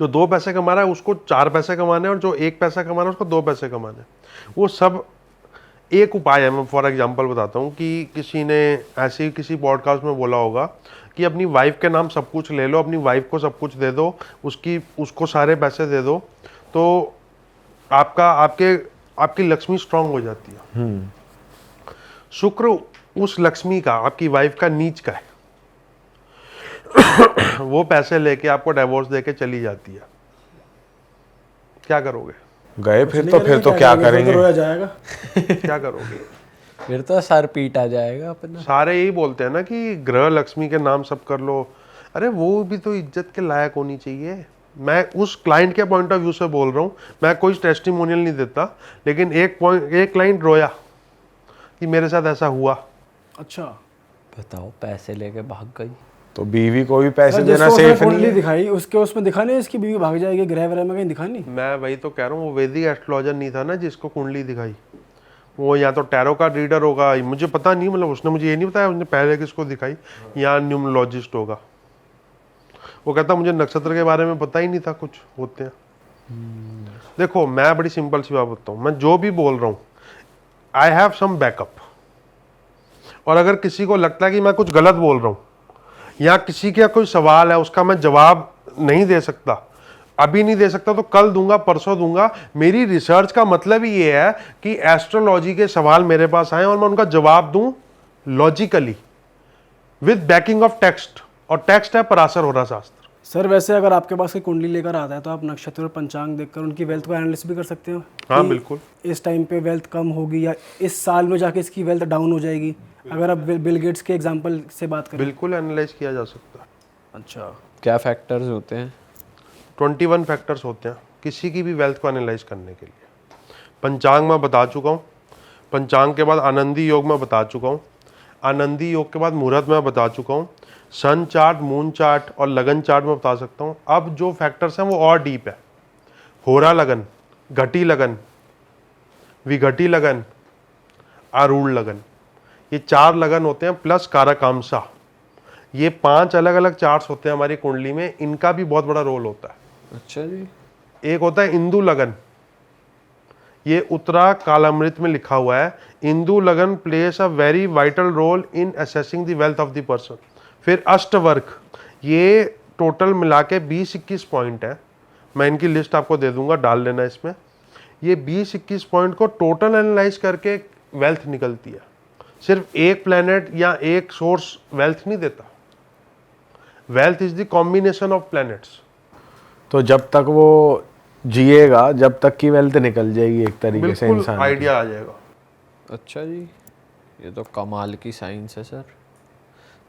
जो 2 पैसे कमा रहा है उसको 4 पैसे कमाने हैं, और जो 1 पैसा कमा रहा है उसको 2 पैसे कमाने हैं। वो सब एक उपाय है। मैं फॉर एग्जांपल बताता हूँ कि किसी ने ऐसे ही किसी पॉडकास्ट में बोला होगा कि अपनी वाइफ के नाम सब कुछ ले लो, अपनी वाइफ को सब कुछ दे दो, उसको सारे पैसे दे दो, तो आपकी लक्ष्मी स्ट्रांग हो जाती है। शुक्र उस लक्ष्मी का, आपकी वाइफ का नीच का है। वो पैसे लेके आपको डिवोर्स देके चली जाती है। क्या करोगे? गए फिर तो क्या करेंगे? रोया जाएगा। क्या करोगे? फिर तो सर पीटा जाएगा अपना। सारे यही बोलते हैं ना कि ग्रह लक्ष्मी के नाम सब कर लो। अरे वो भी तो इज्जत के लायक होनी चाहिए। मैं उस क्लाइंट के पॉइंट ऑफ व्यू से बोल रहा हूँ, मैं कोई टेस्टिमोनियल नहीं देता, लेकिन एक क्लाइंट रोया कि मेरे साथ ऐसा हुआ। अच्छा बताओ, पैसे लेके भाग गई। तो बीवी को भी पैसे सर, देना जिसको उसने सेफ नहीं कुंडली है। दिखाई उसके उसमें दिखा नहीं इसकी बीवी भाग जाएगी, ग्रह वगैरह में कहीं दिखा नहीं? मैं वही तो कह रहा हूँ, वो वैदिक एस्ट्रोलॉजर नहीं था ना जिसको कुंडली दिखाई, वो या तो टैरो का रीडर होगा, मुझे पता नहीं, मतलब उसने मुझे ये नहीं बताया उसने पहले किसको दिखाई, या न्यूमरोलॉजिस्ट होगा। वो कहता मुझे नक्षत्र के बारे में पता ही नहीं था, कुछ होते हैं। देखो मैं बड़ी सिंपल सी बात बताता हूँ, मैं जो भी बोल रहा हूँ आई हैव सम बैकअप, और अगर किसी को लगता है कि मैं कुछ गलत बोल रहा हूँ या किसी का कोई सवाल है उसका मैं जवाब नहीं दे सकता, अभी नहीं दे सकता तो कल दूंगा, परसों दूंगा। मेरी रिसर्च का मतलब ही ये है कि एस्ट्रोलॉजी के सवाल मेरे पास आए और मैं उनका जवाब दूं logically with banking of text, और टेक्स्ट है पराशर होरा शास्त्र। सर वैसे अगर आपके पास कोई कुंडली लेकर आता है तो आप नक्षत्र और पंचांग देखकर उनकी वेल्थ को एनालिसिस भी कर सकते हो? हाँ कि बिल्कुल। इस टाइम पे वेल्थ कम होगी या इस साल में जाके इसकी वेल्थ डाउन हो जाएगी, अगर आप बिल गेट्स के एग्जांपल से बात करें। बिल्कुल एनालाइज किया जा सकता है। अच्छा, क्या फैक्टर्स होते हैं? 21 फैक्टर्स होते हैं किसी की भी वेल्थ को एनालाइज करने के लिए। पंचांग में बता चुका हूँ, पंचांग के बाद आनंदी योग में बता चुका हूँ, आनंदी योग के बाद मुहूर्त में बता चुका हूँ, सन चार्ट, मून चार्ट और लगन चार्ट में बता सकता हूँ। अब जो फैक्टर्स हैं वो और डीप है। होरा लगन, घटी लगन, विघटी लगन, आरूढ़ लगन, ये 4 लगन होते हैं, प्लस कारकांसा। ये 5 अलग अलग चार्ट्स होते हैं हमारी कुंडली में, इनका भी बहुत बड़ा रोल होता है। अच्छा जी। एक होता है इंदु लगन, ये उत्तरा कालामृत में लिखा हुआ है। Indu lagan plays a very vital role in assessing the wealth of the person. फिर अष्टवर्क, ये टोटल मिला के 20-21 पॉइंट है, मैं इनकी लिस्ट आपको दे दूंगा, डाल लेना इसमें। ये 20-21 पॉइंट को टोटल एनालाइज करके वेल्थ निकलती है। सिर्फ एक प्लैनेट या एक सोर्स वेल्थ नहीं देता, wealth is the combination of planets. तो जब तक वो जिएगा जब तक की वेल्थ निकल जाएगी एक तरीके से बिल्कुल इंसान की। आइडिया आ जाएगा। अच्छा जी, ये तो कमाल की साइंस है सर।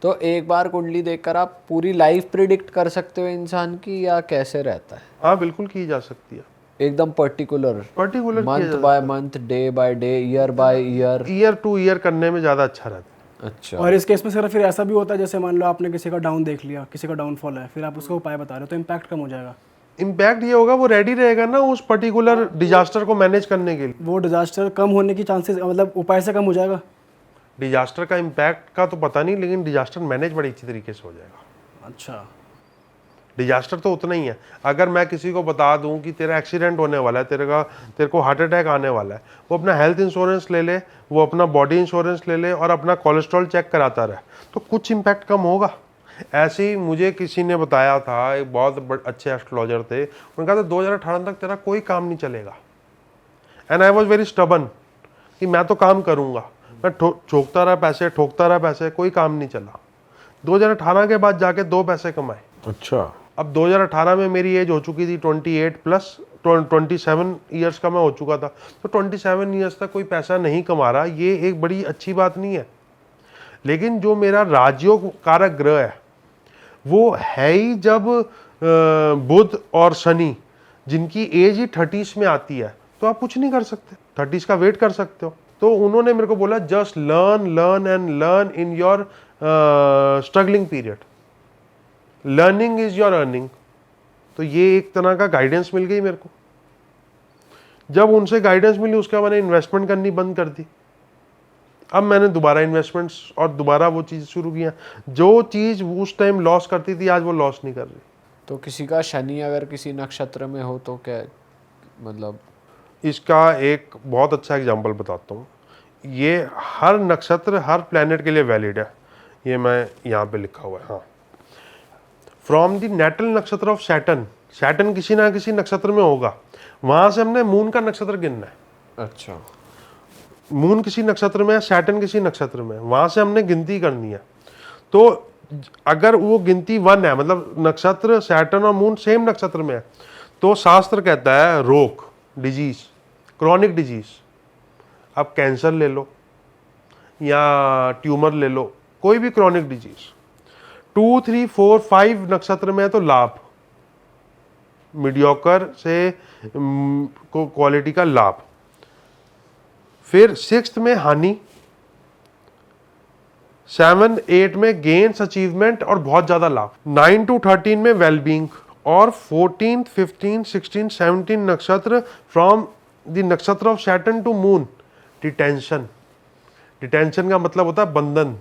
तो एक बार कुंडली देखकर आप पूरी लाइफ प्रिडिक्ट कर सकते हो इंसान की, या कैसे रहता है? हाँ बिल्कुल की जा सकती है, एकदम particular particular month by month, day by day, year by year? Year two year करने में ज़्यादा अच्छा रहता है। अच्छा। और इस केस में सर फिर ऐसा भी होता है जैसे मान लो आपने किसी का डाउन देख लिया, किसी का डाउनफॉल है, फिर आप उसको उपाय बता रहे हो तो इम्पैक्ट कम हो जाएगा? इम्पैक्ट ये होगा वो रेडी रहेगा ना उस पर्टिकुलर डिजास्टर को मैनेज करने के लिए। वो डिजास्टर कम होने की चांसेस मतलब उपाय से कम हो जाएगा? डिजास्टर का इम्पैक्ट का तो पता नहीं, लेकिन डिजास्टर मैनेज बड़ी अच्छी तरीके से हो जाएगा। अच्छा, डिजास्टर तो उतना ही है। अगर मैं किसी को बता दूं कि तेरा एक्सीडेंट होने वाला है, तेरे को हार्ट अटैक आने वाला है, वो अपना हेल्थ इंश्योरेंस ले ले, वो अपना बॉडी इंश्योरेंस ले ले और अपना कोलेस्ट्रॉल चेक कराता रहे, तो कुछ इम्पैक्ट कम होगा। ऐसे ही मुझे किसी ने बताया था, एक बहुत अच्छे एस्ट्रोलॉजर थे, उन्होंने कहा था 2018 तक तेरा कोई काम नहीं चलेगा। And I was very stubborn कि मैं तो काम करूंगा, मैं ठोकता रहा पैसे, कोई काम नहीं चला। 2018 के बाद जाके 2 पैसे कमाए। अच्छा, अब 2018 में मेरी एज हो चुकी थी 28 प्लस 27 ईयर्स का मैं हो चुका था, तो 27 ईयर्स तक कोई पैसा नहीं कमा रहा, ये एक बड़ी अच्छी बात नहीं है। लेकिन जो मेरा राजयोग कारक ग्रह है वो है ही जब बुध और शनि, जिनकी एज ही 30s में आती है, तो आप कुछ नहीं कर सकते, 30s का वेट कर सकते हो। तो उन्होंने मेरे को बोला just learn and learn in your struggling period, learning is your earning. तो ये एक तरह का गाइडेंस मिल गई मेरे को। जब उनसे गाइडेंस मिली उसके बाद मैंने इन्वेस्टमेंट करनी बंद कर दी। अब मैंने दोबारा इन्वेस्टमेंट्स और दोबारा वो चीज़ शुरू किया, जो चीज़ उस टाइम लॉस करती थी आज वो लॉस नहीं कर रही। तो किसी का शनि अगर किसी नक्षत्र में हो तो क्या मतलब? इसका एक बहुत अच्छा एग्जांपल बताता हूँ। ये हर नक्षत्र हर प्लैनेट के लिए वैलिड है, ये मैं यहाँ पे लिखा हुआ है। हाँ, फ्रॉम द नेटल नक्षत्र ऑफ सैटर्न, सैटर्न किसी ना किसी नक्षत्र में होगा, वहां से हमने मून का नक्षत्र गिनना है। अच्छा, मून किसी नक्षत्र में है, सैटर्न किसी नक्षत्र में है, वहां से हमने गिनती करनी है। तो अगर वो गिनती 1 है, मतलब नक्षत्र सैटर्न और मून सेम नक्षत्र में है, तो शास्त्र कहता है रोग, डिजीज, क्रॉनिक डिजीज। अब कैंसर ले लो या ट्यूमर ले लो, कोई भी क्रॉनिक डिजीज। 2, 3, 4, 5 नक्षत्र में है तो लाभ, मीडियोकर से को क्वालिटी का लाभ। फिर 6th में हानि, 7, 8 में गेन्स, अचीवमेंट और बहुत ज्यादा लाभ, 9 to 13 में वेलबींग, और 14, 15, 16, 17 nakshatra from the nakshatra of Saturn to moon, detention. Detention का मतलब होता है बंधन,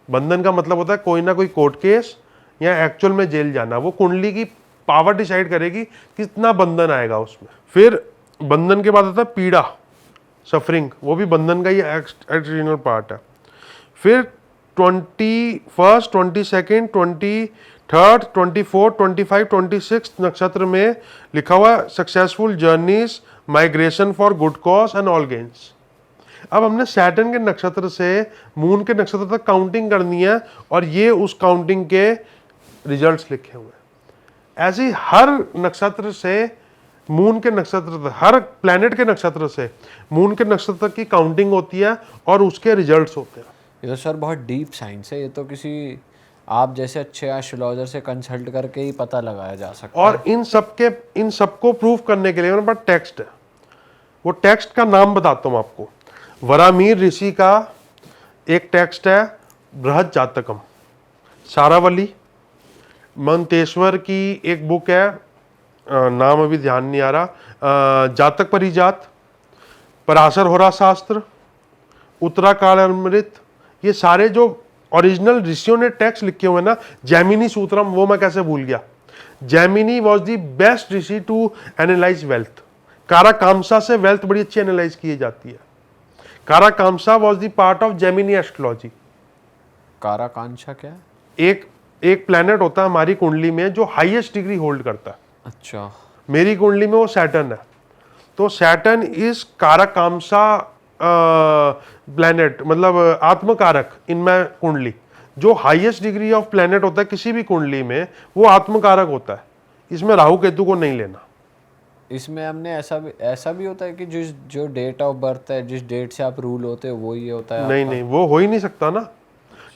बंधन का मतलब होता है कोई ना कोई कोर्ट केस या एक्चुअल में जेल जाना। वो कुंडली की पावर डिसाइड करेगी कितना बंधन आएगा उसमें। फिर बंधन के बाद आता है पीड़ा, सफरिंग, वो भी बंधन का ही एक्सटर्नल पार्ट है। फिर 21, 22, 23, 24, 25, 26 नक्षत्र में लिखा हुआ successful journeys, migration for good cause and all gains. अब हमने सैटर्न के नक्षत्र से मून के नक्षत्र तक काउंटिंग करनी है और ये उस काउंटिंग के रिजल्ट्स लिखे हुए हैं। ऐसे ही हर नक्षत्र से मून के नक्षत्र तक, हर प्लैनेट के नक्षत्र से मून के नक्षत्र तक की काउंटिंग होती है और उसके रिजल्ट्स होते हैं। ये तो सर बहुत डीप साइंस है, ये तो किसी आप जैसे अच्छे एस्ट्रोलॉजर से कंसल्ट करके ही पता लगाया जा सकता है। और इन सबको प्रूव करने के लिए मेरे पास टेक्स्ट है। वो टेक्स्ट का नाम बताता हूं आपको। वरामीर ऋषि का एक टेक्स्ट है बृहद जातकम, सारावली मंतेश्वर की एक बुक है, नाम अभी ध्यान नहीं आ रहा, जातक परिजात, पराशर होरा शास्त्र, उत्तराकाल अमृत, ये सारे जो ओरिजिनल ऋषियों ने टेक्स्ट लिखे हुए ना, जैमिनी सूत्रम, वो मैं कैसे भूल गया। Jaimini was the best rishi to analyse wealth. काराकामसा से वेल्थ बड़ी अच्छी एनालाइज की जाती है। Karakamsa was the part of Jaimini astrology. काराकांक्षा क्या है? एक प्लैनेट होता है हमारी कुंडली में जो हाईएस्ट डिग्री होल्ड करता है। अच्छा, मेरी कुंडली में वो सैटर्न है, तो सैटर्न इज काराकामसा प्लैनेट, मतलब आत्मकारक इन माय कुंडली। जो हाईएस्ट डिग्री ऑफ प्लैनेट होता है किसी भी कुंडली में वो आत्मकारक होता है। इसमें राहु केतु को नहीं लेना। इसमें हमने ऐसा भी होता है कि जो डेट ऑफ बर्थ है, जिस डेट से आप रूल होते हो वो ये होता है? नहीं नहीं, वो हो ही नहीं सकता ना,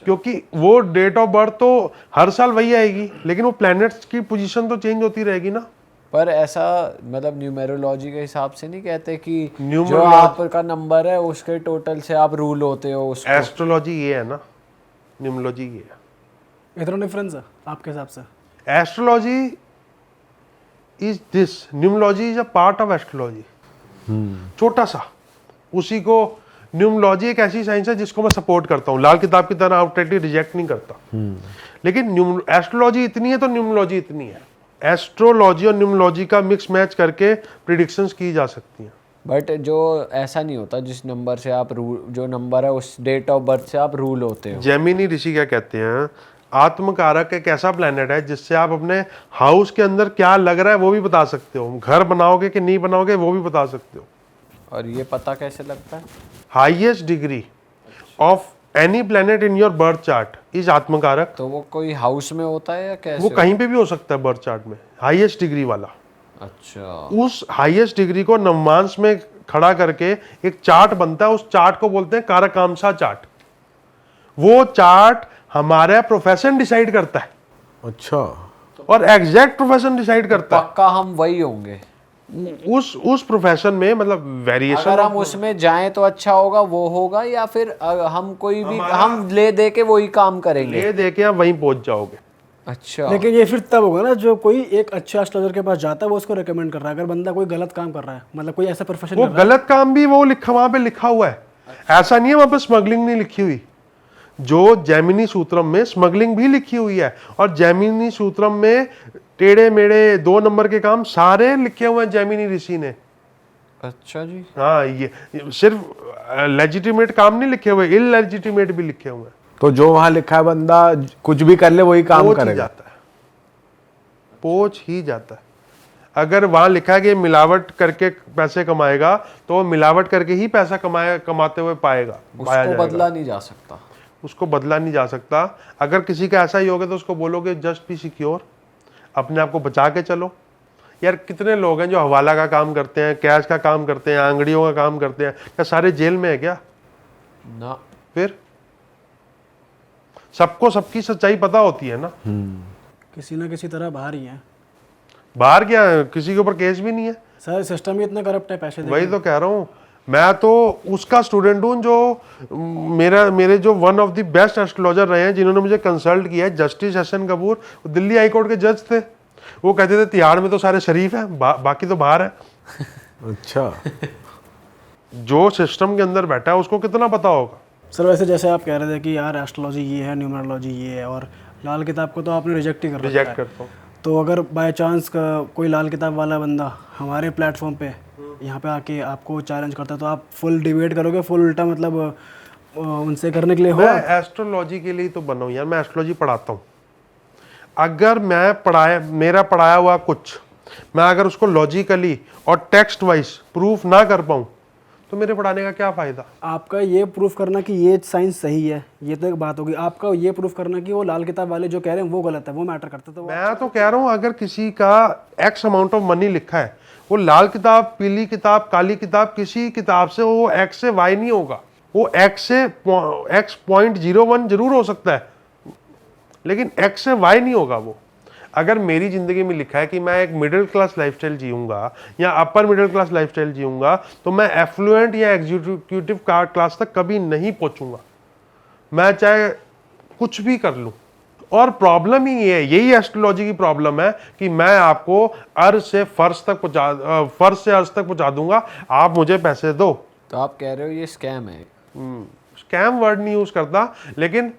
क्योंकि वो डेट ऑफ बर्थ तो हर साल वही आएगी, लेकिन वो प्लैनेट्स की पोजीशन तो चेंज होती रहेगी ना। पर ऐसा मतलब न्यूमेरोलॉजी के हिसाब से नहीं कहते कि जो न्यूमेरोलॉजी- आपका नंबर है उसके टोटल से आप रूल होते हो उसको? एस्ट्रोलॉजी ये है ना, न्यूमरोलॉजी ये है। इतना डिफरेंस है आपके हिसाब से? Astrology is this, numerology is a part of astrology, छोटा सा। उसी को न्यूमरोलॉजी एक ऐसी साइंस है जिसको मैं सपोर्ट करता हूँ, लाल किताब की तरह आउटराइटली रिजेक्ट नहीं करता। लेकिन एस्ट्रोलॉजी इतनी है तो न्यूमरोलॉजी इतनी है। एस्ट्रोलॉजी और न्यूमरोलॉजी का मिक्स मैच करके प्रिडिक्शंस की जा सकती हैं। बट जो ऐसा नहीं होता जिस नंबर से आप रूल, जो नंबर है उस डेट ऑफ बर्थ से आप रूल होते हो। जेमिनी ऋषि क्या कहते हैं, आत्मकारक एक ऐसा प्लैनेट है जिससे आप अपने हाउस के अंदर क्या लग रहा है वो भी बता सकते हो, घर बनाओगे कि नहीं बनाओगे वो भी बता सकते हो। और ये पता कैसे लगता है? Highest degree of any planet in your birth chart is atmakaraka. तो वो कोई हाउस में होता है या कैसे? वो कहीं पे भी हो सकता है बर्थ चार्ट में, हाईएस्ट डिग्री वाला। अच्छा, उस हाईएस्ट डिग्री को नवमांश में खड़ा करके एक चार्ट बनता है, उस चार्ट को बोलते हैं कारकामसा चार्ट। वो चार्ट हमारा प्रोफेशन डिसाइड करता है। अच्छा, और एग्जैक्ट प्रोफेशन डिसाइड करता पक्का हम वही होंगे? है उस प्रोफेशन में, मतलब वेरिएशन। अगर हम उसमें जाएं तो अच्छा होगा, वो होगा, या फिर हम कोई भी हम ले दे के वही काम करेंगे? ये देके आप वहीं पहुंच जाओगे। अच्छा, लेकिन ये फिर तब होगा ना जो कोई एक अच्छे एस्ट्रोलॉजर के पास जाता है वो उसको रेकमेंड कर रहा है। अगर बंदा कोई गलत काम कर रहा है, मतलब कोई ऐसा प्रोफेशन वो कर रहा है, गलत काम भी वो लिखा, वहां पे लिखा हुआ है। ऐसा नहीं है वहां पे स्मगलिंग नहीं लिखी हुई। जो जैमिनी सूत्रम में स्मगलिंग भी लिखी हुई है, और जैमिनी सूत्रम में टेढ़े मेढ़े 2 नंबर के काम सारे लिखे हुए हैं जैमिनी ऋषि ने। अच्छा जी। हाँ, ये सिर्फ लेजिटिमेट काम नहीं लिखे हुए, इललेजिटिमेट भी लिखे हुए हैं। तो जो वहां लिखा है बंदा कुछ भी कर ले वही काम पोंछ ही करेगा? जाता है, पोंछ ही जाता है। अगर वहां लिखा है कि मिलावट करके पैसे कमाएगा तो वो मिलावट करके ही पैसा कमाते हुए पाया उसको जाएगा। बदला नहीं जा सकता। उसको बदला नहीं जा सकता। अगर किसी का ऐसा ही होगा तो उसको बोलोगे जस्ट बी सिक्योर, अपने आप को बचा के चलो। यार कितने लोग हैं जो हवाला का काम करते हैं, कैश का काम करते हैं, आंगड़ियों का काम करते हैं, क्या सारे जेल में है क्या? ना, फिर सबको सबकी सच्चाई पता होती है ना। किसी ना किसी तरह बाहर ही है। बाहर क्या किसी के ऊपर केस भी नहीं है। सर सिस्टम ही इतना करप्ट है, पैसे वही तो कह रहा हूँ, मैं तो उसका स्टूडेंट हूँ जो मेरे जो one of the best astrologer रहे हैं जिन्होंने मुझे कंसल्ट किया है, जस्टिस एस.एन. कपूर, वो दिल्ली हाई कोर्ट के जज थे। वो कहते थे तिहाड़ में तो सारे शरीफ हैं, बाकी तो बाहर है। अच्छा। जो सिस्टम के अंदर बैठा है उसको कितना पता होगा। सर वैसे जैसे आप कह रहे थे कि यार एस्ट्रोलॉजी ये है, न्यूमरोलॉजी ये है, और लाल किताब को तो आपने रिजेक्ट ही कर रखा रिजेक्ट है। करता हूँ। तो अगर बाय चांस का कोई लाल किताब वाला बंदा हमारे प्लेटफॉर्म पे यहाँ पे आके आपको चैलेंज करता है तो आप फुल डिबेट करोगे, फुल उल्टा मतलब उनसे करने के लिए हो? मैं एस्ट्रोलॉजी के लिए तो बना हूँ यार, मैं एस्ट्रोलॉजी पढ़ाता हूँ। अगर मेरा पढ़ाया हुआ कुछ मैं अगर उसको लॉजिकली और टेक्स्ट वाइज प्रूफ ना कर पाऊँ तो मेरे पढ़ाने का क्या फ़ायदा। आपका ये प्रूफ करना कि ये साइंस सही है, ये तो एक बात होगी। आपका ये प्रूफ करना कि वो लाल किताब वाले जो कह रहे हैं वो गलत है, वो मैटर करता है। तो मैं तो कह रहा हूँ अगर किसी का एक्स अमाउंट ऑफ मनी लिखा है, वो लाल किताब, पीली किताब, काली किताब, किसी किताब से वो एक्स से वाई नहीं होगा, वो एक्स से x.01 जरूर हो सकता है, लेकिन एक्स से वाई नहीं होगा वो। अगर मेरी ज़िंदगी में लिखा है कि मैं एक मिडिल क्लास लाइफस्टाइल जीऊंगा या अपर मिडिल क्लास लाइफस्टाइल जीऊंगा तो मैं एफ्लुएंट या एग्जीक्यूटिव क्लास तक कभी नहीं पहुंचूंगा, मैं चाहे कुछ भी कर लूं। और प्रॉब्लम ही ये है, यही एस्ट्रोलॉजी की प्रॉब्लम है कि मैं आपको अर्ज से फर्श से अर्ज तक पहुंचा दूंगा, आप मुझे पैसे दो। तो आप कह रहे हो ये स्कैम है? स्कैम वर्ड नहीं यूज करता, लेकिन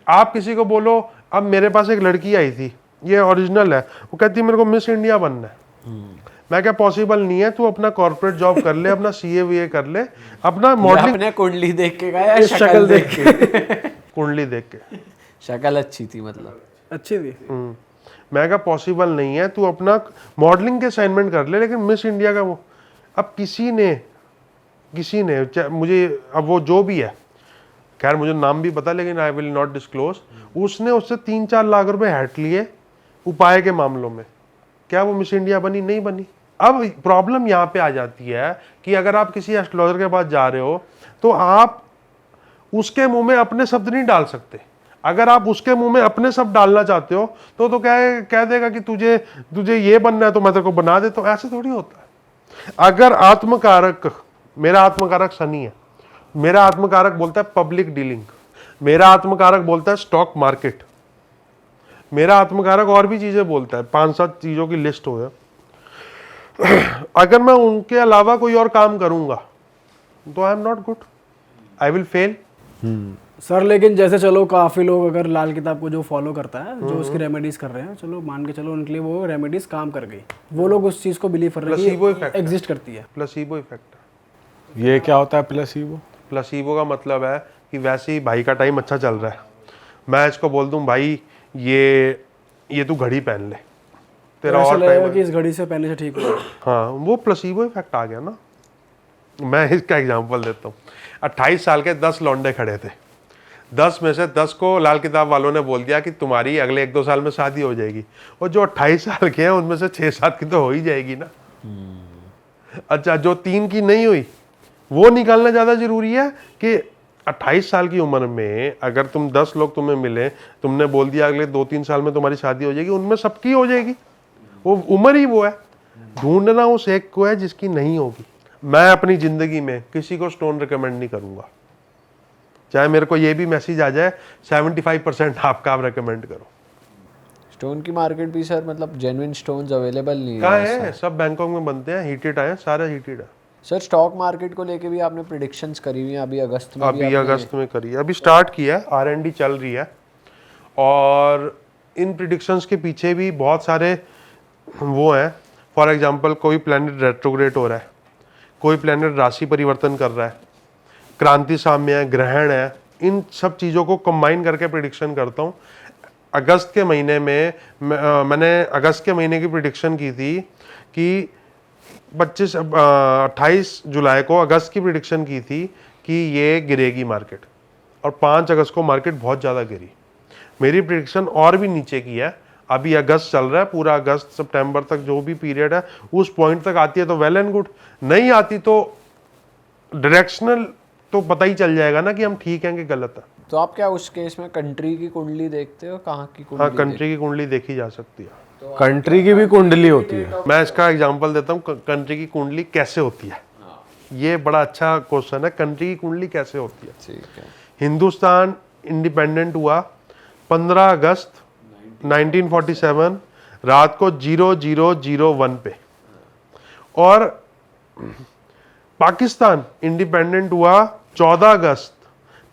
आप किसी को बोलो, अब मेरे पास एक लड़की आई थी, ये ओरिजिनल है, वो कहती है मेरे को मिस इंडिया बनना है। मैं क्या पॉसिबल नहीं है, तू अपना कॉर्पोरेट जॉब कर ले, अपना CA कर ले, अपना मॉडलिंग। आपने कुंडली देख के कहा या शक्ल देख के? कुंडली देख के। शक्ल अच्छी थी मतलब? अच्छी थी। मैं क्या पॉसिबल नहीं है, तू अपना मॉडलिंग के असाइनमेंट कर ले, लेकिन मिस इंडिया का वो अब किसी ने मुझे, अब वो जो भी है, खैर मुझे नाम भी पता, लेकिन आई विल नॉट डिस्क्लोज, उसने उससे 3-4 लाख रुपए हट लिए उपाय के मामलों में। क्या वो मिस इंडिया बनी? नहीं बनी। अब प्रॉब्लम यहाँ पे आ जाती है कि अगर आप किसी एस्ट्रोलॉजर के पास जा रहे हो तो आप उसके मुंह में अपने शब्द नहीं डाल सकते। अगर आप उसके मुंह में अपने शब्द डालना चाहते हो तो कह देगा कि तुझे ये बनना है तो मैं तेरे को बना देता हूँ। ऐसे थोड़ी होता है। अगर आत्मकारक, मेरा आत्मकारक शनि है, मेरा आत्मकारक बोलता है पब्लिक डीलिंग, मेरा आत्मकारक बोलता है स्टॉक मार्केट, मेरा आत्मकारक और भी चीजें बोलता है, 5-7 चीजों की लिस्ट हो है। अगर मैं उनके अलावा कोई और काम करूंगा तो I am not good, I will fail. Sir लेकिन जैसे चलो काफ़ी लोग अगर लाल किताब को जो फॉलो करता है, जो उसकी रेमेडीज कर रहे हैं, चलो मान के चलो उनके लिए वो रेमेडीज काम कर गई, वो लोग उस चीज़ को बिलीव कर रहे हैं कि एग्जिस्ट करती है। Placebo effect. ये क्या होता है प्लेसिबो? प्लेसिबो का मतलब है कि वैसे ही भाई का टाइम अच्छा चल रहा है, मैं इसको बोल दूं भाई ये तू घड़ी पहन ले, तेरा ऐसा और लगेगा टाइम। कि इस घड़ी से पहनने से ठीक हो। हाँ, वो प्लेसिबो इफेक्ट आ गया ना। मैं इसका एग्जांपल देता हूँ। 28 साल के 10 लौंडे खड़े थे, 10 में से 10 को लाल किताब वालों ने बोल दिया कि तुम्हारी अगले 1-2 साल में शादी हो जाएगी, और जो 28 साल के हैं उनमें से 6-7 की तो हो ही जाएगी ना। अच्छा, जो 3 की नहीं हुई वो निकालना ज़्यादा जरूरी है कि 28 साल की उम्र में अगर तुम 10 लोग तुम्हें मिले, तुमने बोल दिया अगले 2-3 साल में तुम्हारी शादी हो जाएगी, उनमें सबकी हो जाएगी। वो उम्र ही वो है, ढूंढना उस एक को है जिसकी नहीं होगी। मैं अपनी ज़िंदगी में किसी को स्टोन रिकमेंड नहीं करूँगा, चाहे मेरे को ये भी मैसेज आ जाए 75% आपका आप रिकमेंड करो। स्टोन की मार्केट भी सर मतलब जेन्युइन स्टोन्स अवेलेबल नहीं कहाँ है? है? सब बैंकॉक में बनते हैं, हीटेड आए, सारे हीटेड है। सर स्टॉक मार्केट को लेके भी आपने प्रेडिक्शंस करी हुई हैं अभी अगस्त में? अभी अगस्त में करी है, अभी स्टार्ट किया है, R&D चल रही है, और इन प्रिडिक्शंस के पीछे भी बहुत सारे वो हैं। फॉर एग्जांपल कोई प्लैनेट रेट्रोग्रेड हो रहा है, कोई प्लैनेट राशि परिवर्तन कर रहा है, क्रांति साम्य है, ग्रहण है, इन सब चीज़ों को कंबाइन करके प्रिडिक्शन करता हूँ। अगस्त के महीने में मैंने अगस्त के महीने की प्रिडिक्शन की थी कि 28 जुलाई को अगस्त की प्रिडिक्शन की थी कि ये गिरेगी मार्केट, और 5 अगस्त को मार्केट बहुत ज़्यादा गिरी। मेरी प्रिडिक्शन और भी नीचे की है। अभी अगस्त चल रहा है, पूरा अगस्त सितंबर तक जो भी पीरियड है उस पॉइंट तक आती है तो वेल एंड गुड, नहीं आती तो डायरेक्शनल तो पता ही चल जाएगा ना कि हम ठीक हैं कि गलत है। तो आप क्या उस केस में कंट्री की कुंडली देखते हो? कहाँ की कुंडली? हाँ, कंट्री की कुंडली देखी जा सकती है। कंट्री की भी कुंडली होती है। मैं इसका एग्जांपल देता हूँ, कंट्री की कुंडली कैसे होती है। ये बड़ा अच्छा क्वेश्चन है, कंट्री की कुंडली कैसे होती है। ठीक है। हिंदुस्तान इंडिपेंडेंट हुआ 15 अगस्त 1947 रात को 0001 पे, और पाकिस्तान इंडिपेंडेंट हुआ 14 अगस्त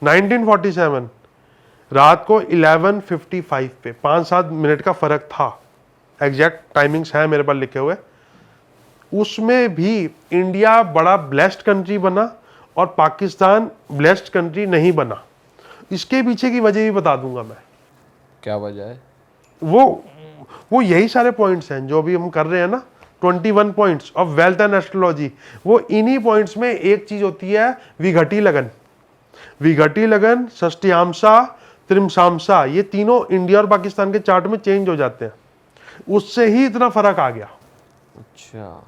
1947 रात को 11:55 पे। 5-7 मिनट का फर्क था, एग्जैक्ट टाइमिंग्स हैं मेरे पास लिखे हुए। उसमें भी इंडिया बड़ा ब्लेस्ड कंट्री बना और पाकिस्तान ब्लेस्ड कंट्री नहीं बना। इसके पीछे की वजह भी बता दूंगा मैं। क्या वजह है? वो यही सारे पॉइंट्स हैं जो अभी हम कर रहे हैं ना, 21 points of wealth and astrology. वो इन्हीं पॉइंट्स में एक चीज होती है, विघटी लगन। विघटी लगन, षष्टियामसा, त्रिमसामसा, ये तीनों इंडिया और पाकिस्तान के चार्ट में चेंज हो जाते हैं। उससे ही इतना फर्क आ गया। अच्छा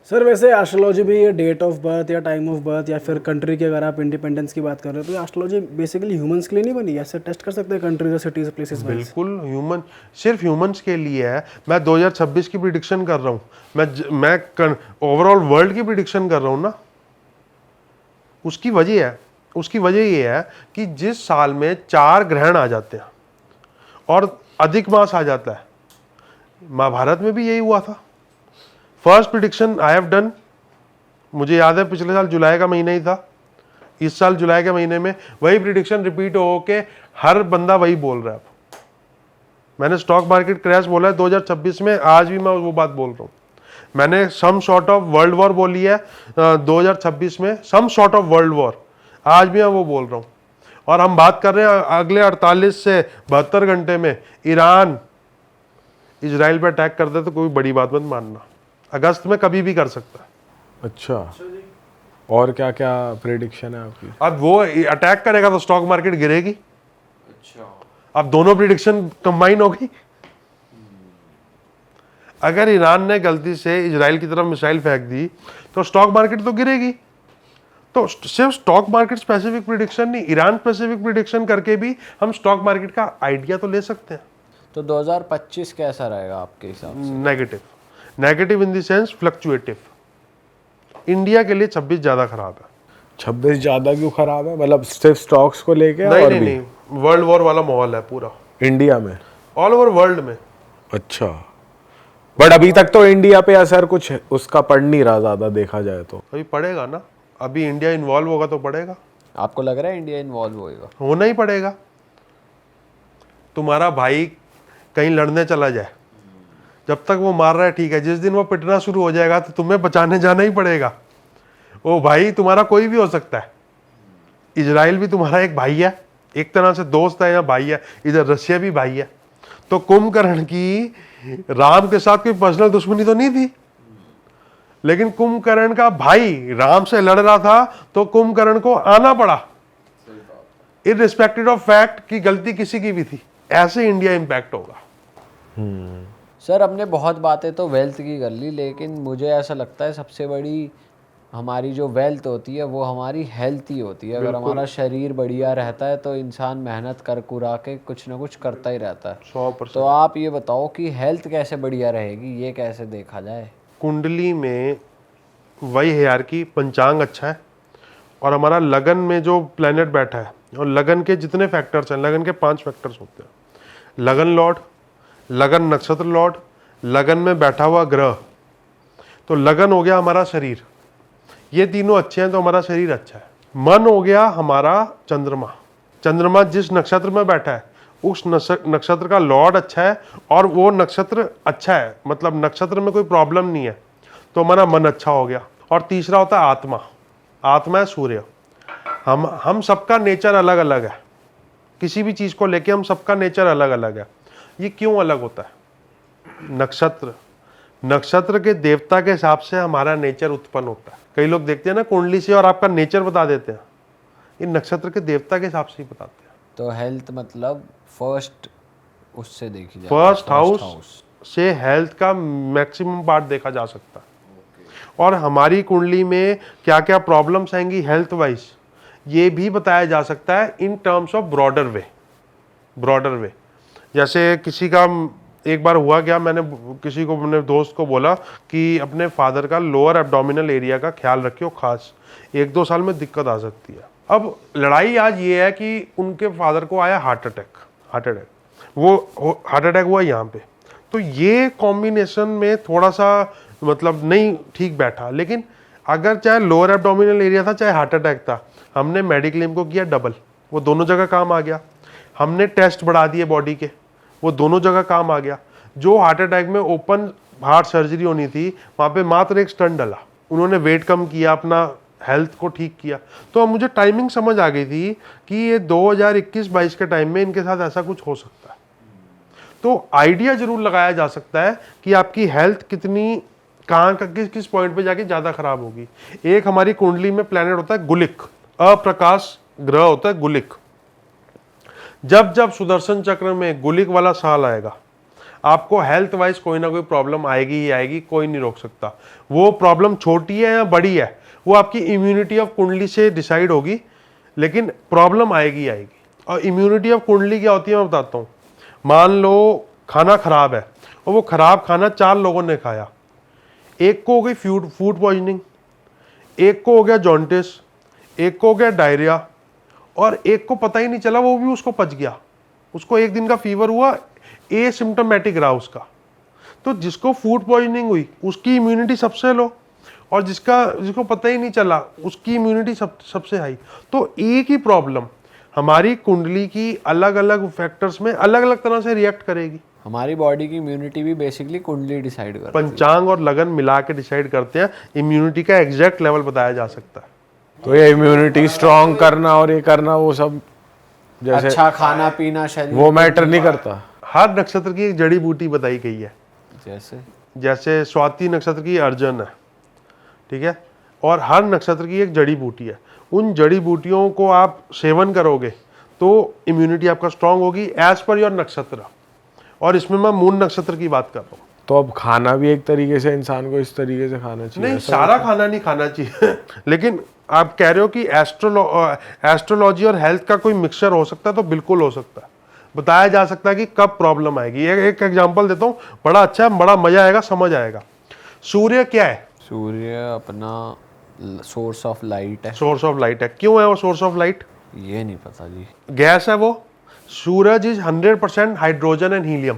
सर, वैसे एस्ट्रोलॉजी भी ये डेट ऑफ बर्थ या टाइम ऑफ बर्थ या फिर कंट्री की, अगर आप इंडिपेंडेंस की बात कर रहे हो, तो एस्ट्रोलॉजी बेसिकली ह्यूमंस के लिए नहीं बनी, ऐसे टेस्ट कर सकते हैं कंट्रीज, सिटीज, प्लेसेस। बिल्कुल ह्यूमन, सिर्फ ह्यूमंस के लिए है। मैं 2026 की प्रिडिक्शन कर रहा हूँ, मैं ओवरऑल वर्ल्ड की प्रिडिक्शन कर रहा हूँ ना। उसकी वजह ये है कि जिस साल में 4 ग्रहण आ जाते हैं और अधिक मास आ जाता है, महाभारत में भी यही हुआ था। First prediction I have done, मुझे याद है पिछले साल जुलाई का महीना ही था, इस साल जुलाई के महीने में वही प्रिडिक्शन रिपीट हो के हर बंदा वही बोल रहा है। मैंने स्टॉक मार्केट क्रैश बोला है 2026 में, आज भी मैं वो बात बोल रहा हूँ। मैंने some sort of world war बोली है 2026 में, some sort of world war, आज भी मैं वो बोल रहा हूँ। और हम बात कर रहे हैं अगले 48 से 72 घंटे में ईरान इजराइल पर अटैक कर दे तो कोई बड़ी बात मत मानना, अगस्त में कभी भी कर सकता है। अच्छा, और क्या क्या प्रेडिक्शन है आपकी? अब वो अटैक करेगा तो स्टॉक मार्केट गिरेगी। अच्छा, अब दोनों प्रिडिक्शन कंबाइन होगी। अगर ईरान ने गलती से इजराइल की तरफ मिसाइल फेंक दी तो स्टॉक मार्केट तो गिरेगी। तो सिर्फ स्टॉक मार्केट स्पेसिफिक प्रिडिक्शन नहीं, ईरान स्पेसिफिक प्रिडिक्शन करके भी हम स्टॉक मार्केट का आइडिया तो ले सकते हैं। तो 2025 कैसा रहेगा आपके हिसाब से? Negative, negative in the sense fluctuative. India के लिए 26 ज्यादा खराब है। 26 ज्यादा क्यों खराब है? मतलब सिर्फ स्टॉक्स को लेके नहीं और नहीं भी? नहीं, वर्ल्ड वॉर वाला माहौल है पूरा इंडिया में, ऑल ओवर वर्ल्ड में। अच्छा, बट अभी तक तो इंडिया पे असर कुछ उसका पड़ नहीं रहा ज्यादा, देखा जाए तो। अभी पड़ेगा ना, अभी इंडिया इन्वॉल्व होगा तो पड़ेगा। आपको लग रहा है इंडिया इन्वॉल्व होएगा? होना ही पड़ेगा। तुम्हारा भाई कहीं लड़ने चला जाए, जब तक वो मार रहा है ठीक है, जिस दिन वो पिटना शुरू हो जाएगा तो तुम्हें बचाने जाना ही पड़ेगा। वो भाई तुम्हारा कोई भी हो सकता है। इजराइल भी तुम्हारा एक भाई है, एक तरह से दोस्त है या भाई है, इधर रशिया भी भाई है। तो कुंभकर्ण की राम के साथ कोई पर्सनल दुश्मनी तो नहीं थी, लेकिन कुंभकर्ण का भाई राम से लड़ रहा था तो कुंभकर्ण को आना पड़ा, इररिस्पेक्टिव ऑफ फैक्ट कि गलती किसी की भी थी। ऐसे इंडिया इंपैक्ट होगा। सर, हमने बहुत बातें तो वेल्थ की कर ली, लेकिन मुझे ऐसा लगता है सबसे बड़ी हमारी जो वेल्थ होती है वो हमारी हेल्थ ही होती है। अगर हमारा शरीर बढ़िया रहता है तो इंसान मेहनत कर कुरा के कुछ ना कुछ करता ही रहता है। 100%। तो आप ये बताओ कि हेल्थ कैसे बढ़िया रहेगी, ये कैसे देखा जाए? कुंडली में वही हायरार्की, पंचांग अच्छा है, और हमारा लगन में जो प्लेनेट बैठा है, और लगन के जितने फैक्टर्स हैं, लगन के 5 फैक्टर्स होते हैं। लगन लॉर्ड, लगन नक्षत्र लॉर्ड, लगन में बैठा हुआ ग्रह। तो लगन हो गया हमारा शरीर, ये तीनों अच्छे हैं तो हमारा शरीर अच्छा है। मन हो गया हमारा चंद्रमा, चंद्रमा जिस नक्षत्र में बैठा है उस नक्षत्र का लॉर्ड अच्छा है, और वो नक्षत्र अच्छा है, मतलब नक्षत्र में कोई प्रॉब्लम नहीं है, तो हमारा मन अच्छा हो गया। और तीसरा होता है आत्मा, आत्मा है सूर्य। हम सबका नेचर अलग अलग है, किसी भी चीज को लेके हम सबका नेचर अलग अलग है। ये क्यों अलग होता है? नक्षत्र के देवता के हिसाब से हमारा नेचर उत्पन्न होता है। कई लोग देखते हैं ना कुंडली से और आपका नेचर बता देते हैं, ये नक्षत्र के देवता के हिसाब से ही बताते हैं। तो हेल्थ मतलब फर्स्ट उससे देखी जाए, फर्स्ट हाउस से हेल्थ का मैक्सिमम पार्ट देखा जा सकता है। और हमारी कुंडली में क्या क्या प्रॉब्लम्स आएंगी हेल्थ वाइज, ये भी बताया जा सकता है इन टर्म्स ऑफ ब्रॉडर वे। जैसे किसी का एक बार हुआ क्या, मैंने किसी को, अपने दोस्त को बोला कि अपने फादर का लोअर एब्डोमिनल एरिया का ख्याल रखियो, खास 1-2 साल में दिक्कत आ सकती है। अब लड़ाई आज ये है कि उनके फादर को आया हार्ट अटैक, वो हार्ट अटैक हुआ यहाँ पे। तो ये कॉम्बिनेशन में थोड़ा सा मतलब नहीं ठीक बैठा। लेकिन अगर चाहे लोअर एब्डोमिनल एरिया था चाहे हार्ट अटैक था, हमने मेडिक्लेम को किया डबल, वो दोनों जगह काम आ गया। हमने टेस्ट बढ़ा दिए बॉडी के, वो दोनों जगह काम आ गया। जो हार्ट अटैक में ओपन हार्ट सर्जरी होनी थी वहाँ पे मात्र एक स्टंट डला, उन्होंने वेट कम किया, अपना हेल्थ को ठीक किया। तो अब मुझे टाइमिंग समझ आ गई थी कि ये 2021-22 के टाइम में इनके साथ ऐसा कुछ हो सकता है। तो आइडिया जरूर लगाया जा सकता है कि आपकी हेल्थ कितनी कहाँ का किस पॉइंट पे जाके ज़्यादा खराब होगी। एक हमारी कुंडली में प्लैनेट होता है गुलिक, अप्रकाश ग्रह होता है गुलिक। जब जब सुदर्शन चक्र में गुलिक वाला साल आएगा, आपको हेल्थ वाइज कोई ना कोई प्रॉब्लम आएगी ही आएगी, कोई नहीं रोक सकता। वो प्रॉब्लम छोटी है या बड़ी है, वो आपकी इम्यूनिटी ऑफ कुंडली से डिसाइड होगी, लेकिन प्रॉब्लम आएगी आएगी। और इम्यूनिटी ऑफ कुंडली क्या होती है मैं बताता हूँ। मान लो खाना खराब है और वो खराब खाना 4 लोगों ने खाया, एक को हो गई फूड पॉइजनिंग, एक को हो गया जॉन्टिस, एक को हो गया डायरिया, और एक को पता ही नहीं चला, वो भी उसको पच गया, उसको 1 दिन का फीवर हुआ, एसिम्प्टोमेटिक रहा उसका। तो जिसको फूड पॉइजनिंग हुई उसकी इम्यूनिटी सबसे लो, और जिसको पता ही नहीं चला उसकी इम्यूनिटी सबसे हाई। तो एक ही प्रॉब्लम हमारी कुंडली की अलग अलग फैक्टर्स में अलग अलग तरह से रिएक्ट करेगी। हमारी बॉडी की इम्यूनिटी भी बेसिकली कुंडली डिसाइड करती है। पंचांग और लगन मिला के डिसाइड करते हैं, इम्यूनिटी का एग्जैक्ट लेवल बताया जा सकता है। तो ये इम्यूनिटी स्ट्रांग करना और ये करना वो सब जैसे अच्छा खाना पीना शरीर वो मैटर नहीं करता। हर नक्षत्र की एक जड़ी बूटी बताई गई है। जैसे स्वाति नक्षत्र की अर्जन है, ठीक है, और हर नक्षत्र की एक जड़ी बूटी है। उन जड़ी बूटियों को आप सेवन करोगे तो इम्यूनिटी आपका स्ट्रांग होगी एज पर योर नक्षत्र। और इसमें मैं मून नक्षत्र की बात कर रहा हूँ। तो अब खाना भी एक तरीके से इंसान को इस तरीके से खाना चाहिए? नहीं, सारा खाना नहीं खाना चाहिए लेकिन आप कह रहे हो कि एस्ट्रोलॉजी और हेल्थ का कोई मिक्सचर हो सकता है, तो बिल्कुल हो सकता है। बताया जा सकता है कि कब प्रॉब्लम आएगी। एक एग्जांपल देता हूँ, बड़ा अच्छा है, बड़ा मजा आएगा, समझ आएगा। सूर्य क्या है? सूर्य अपना सोर्स ऑफ लाइट है। सोर्स ऑफ लाइट है। क्यों है वो सोर्स ऑफ लाइट? ये नहीं पता जी। गैस है वो। Suraj is 100% hydrogen and helium.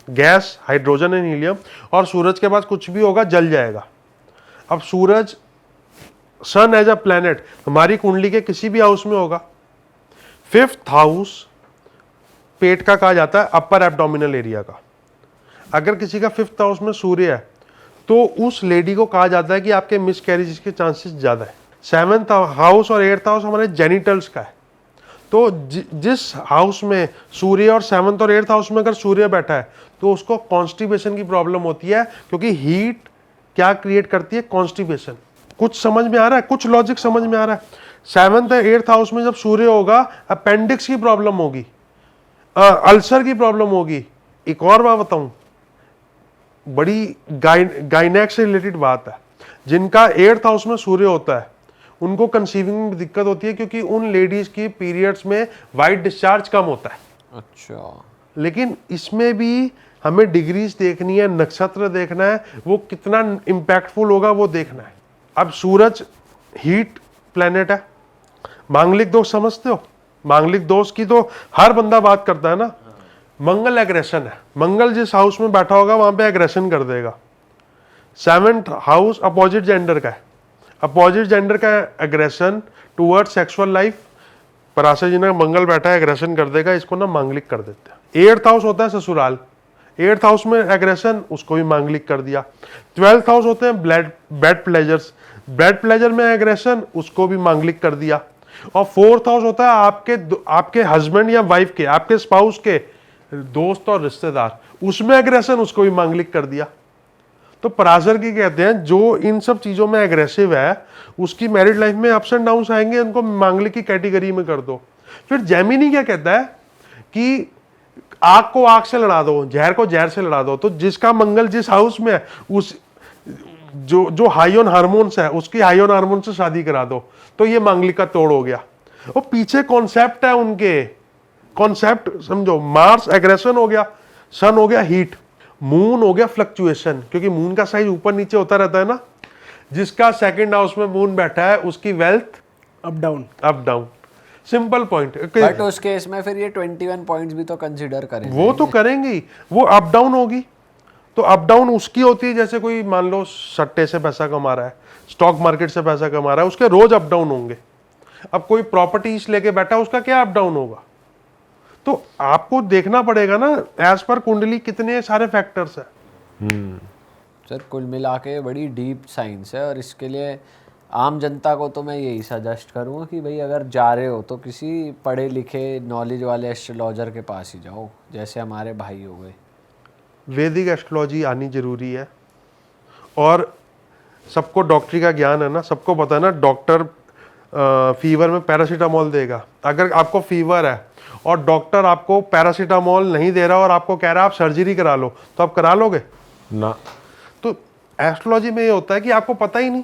Gas, hydrogen and helium, और सूरज के पास कुछ भी होगा जल जाएगा। अब सूरज, सन एज अ प्लैनेट हमारी कुंडली के किसी भी हाउस में होगा। 5th हाउस पेट का कहा जाता है, अपर एब्डोमिनल एरिया का। अगर किसी का 5th हाउस में सूर्य है तो उस लेडी को कहा जाता है कि आपके मिसकैरेज के चांसेस ज्यादा है। 7th हाउस और 8th हाउस हमारे जेनिटल्स का है। तो जिस हाउस में सूर्य, और 7th और 8th हाउस में अगर सूर्य बैठा है तो उसको कॉन्स्टिपेशन की प्रॉब्लम होती है, क्योंकि हीट क्या क्रिएट करती है? कॉन्स्टिपेशन। कुछ समझ में आ रहा है? कुछ लॉजिक समझ में आ रहा है? 7th और 8th हाउस में जब सूर्य होगा, अपेंडिक्स की प्रॉब्लम होगी, अल्सर की प्रॉब्लम होगी। एक और बात बताऊं, बड़ी गाइनेक से रिलेटेड बात है। जिनका 8th हाउस में सूर्य होता है उनको कंसीविंग में दिक्कत होती है, क्योंकि उन लेडीज की पीरियड्स में वाइट डिस्चार्ज कम होता है। अच्छा। लेकिन इसमें भी हमें डिग्रीज देखनी है, नक्षत्र देखना है, वो कितना इंपैक्टफुल होगा वो देखना है। अब सूरज हीट प्लेनेट है। मांगलिक दोष समझते हो? मांगलिक दोष की तो हर बंदा बात करता है ना। मंगल एग्रेशन है। मंगल जिस हाउस में बैठा होगा वहां पे एग्रेशन कर देगा। 7th हाउस अपोजिट जेंडर का है। अपोजिट जेंडर का aggression toward sexual life, Parashar ji ने मंगल बैठा है, एग्रेशन कर देगा, इसको ना मांगलिक कर देते हैं। 8th हाउस होता है ससुराल। 8th हाउस में एग्रेशन, उसको भी मांगलिक कर दिया। 12th हाउस होते हैं बेड प्लेजर्स। बेड प्लेजर में एग्रेशन, उसको भी मांगलिक कर दिया। और 4th हाउस होता है आपके हस्बैंड या वाइफ के, आपके स्पाउस के दोस्त और रिश्तेदार, उसमें एग्रेशन, उसको भी मांगलिक कर दिया। तो पराशर की कहते हैं जो इन सब चीजों में एग्रेसिव है उसकी मैरिड लाइफ में अप्स एंड डाउन्स आएंगे, उनको मांगलिक की कैटेगरी में कर दो। फिर जेमिनी क्या कहता है कि आग को आग से लड़ा दो, जहर को जहर से लड़ा दो। तो जिसका मंगल जिस हाउस में है, उस जो हाई ऑन हार्मोन्स है उसकी हाई ऑन हार्मोन से शादी करा दो। तो ये मांगलिक का तोड़ हो गया। वो पीछे कॉन्सेप्ट है उनके, कॉन्सेप्ट समझो। मार्स एग्रेशन हो गया, सन हो गया हीट, मून हो गया फ्लक्चुएशन, क्योंकि मून का साइज ऊपर नीचे होता रहता है ना। जिसका सेकंड हाउस में मून बैठा है उसकी wealth up down. Up down, simple point. But उस केस में फिर ये 21 पॉइंट्स भी तो कंसीडर करें। वो तो करेंगे ही, वो अप डाउन होगी। तो अप डाउन उसकी होती है जैसे कोई मान लो सट्टे से पैसा कमा रहा है, स्टॉक मार्केट से पैसा कमा रहा है, उसके रोज अप डाउन होंगे। अब कोई प्रॉपर्टीज लेके बैठा है, उसका क्या अप डाउन होगा। तो आपको देखना पड़ेगा ना एज पर कुंडली कितने सारे फैक्टर्स है। सर कुल मिला के बड़ी डीप साइंस है, और इसके लिए आम जनता को तो मैं यही सजेस्ट करूँगा कि भाई अगर जा रहे हो तो किसी पढ़े लिखे नॉलेज वाले एस्ट्रोलॉजर के पास ही जाओ, जैसे हमारे भाई हो गए। वैदिक एस्ट्रोलॉजी आनी जरूरी है, और सबको डॉक्टरी का ज्ञान है ना, सबको पता है ना डॉक्टर फीवर में पैरासीटामोल देगा। अगर आपको फीवर है और डॉक्टर आपको पैरासीटामोल नहीं दे रहा और आपको कह रहा है आप सर्जरी करा लो, तो आप करा लोगे ना। तो एस्ट्रोलॉजी में ये होता है कि आपको पता ही नहीं,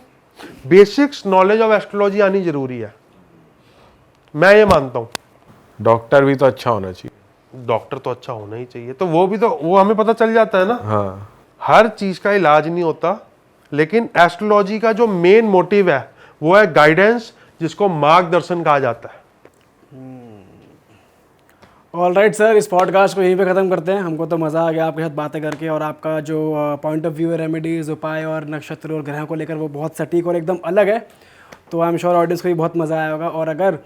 बेसिक्स नॉलेज ऑफ एस्ट्रोलॉजी आनी जरूरी है, मैं ये मानता हूँ। डॉक्टर भी तो अच्छा होना चाहिए। डॉक्टर तो अच्छा होना ही चाहिए, तो वो हमें पता चल जाता है ना। हाँ, हर चीज का इलाज नहीं होता, लेकिन एस्ट्रोलॉजी का जो मेन मोटिव है वो है गाइडेंस, जिसको मार्गदर्शन कहा जाता है। ऑल राइट सर, इस पॉडकास्ट को यहीं पे ख़त्म करते हैं। हमको तो मज़ा आ गया आपके साथ बातें करके, और आपका जो पॉइंट ऑफ व्यू है रेमेडीज़, उपाय और नक्षत्र और ग्रहों को लेकर वो बहुत सटीक और एकदम अलग है। तो आई एम श्योर ऑडियंस को भी बहुत मज़ा आया होगा। और अगर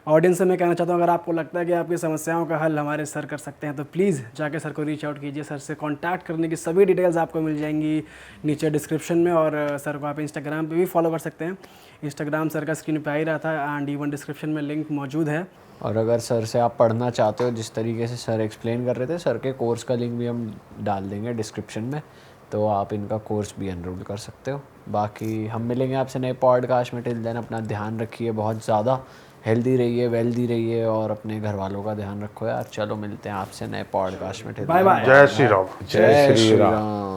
ऑडियंस से मैं कहना चाहता हूँ, अगर आपको लगता है कि आपकी समस्याओं का हल हमारे सर कर सकते हैं, तो प्लीज़ जाके सर को रीच आउट कीजिए। सर से कांटेक्ट करने की सभी डिटेल्स आपको मिल जाएंगी नीचे डिस्क्रिप्शन में, और सर को आप इंस्टाग्राम पे भी फॉलो कर सकते हैं। इंस्टाग्राम सर का स्क्रीन पे आ ही रहा था, एंड इवन डिस्क्रिप्शन में लिंक मौजूद है। और अगर सर से आप पढ़ना चाहते हो जिस तरीके से सर एक्सप्लेन कर रहे थे, सर के कोर्स का लिंक भी हम डाल देंगे डिस्क्रिप्शन में, तो आप इनका कोर्स भी एनरोल कर सकते हो। बाकी हम मिलेंगे आपसे नए पॉडकास्ट में। टिल देन अपना ध्यान रखिए, बहुत ज़्यादा हेल्दी रहिए, वेल्दी रहिए, और अपने घर वालों का ध्यान रखो यार। चलो मिलते हैं आपसे नए पॉडकास्ट में। Bye bye. जय श्री राम। जय श्री राम।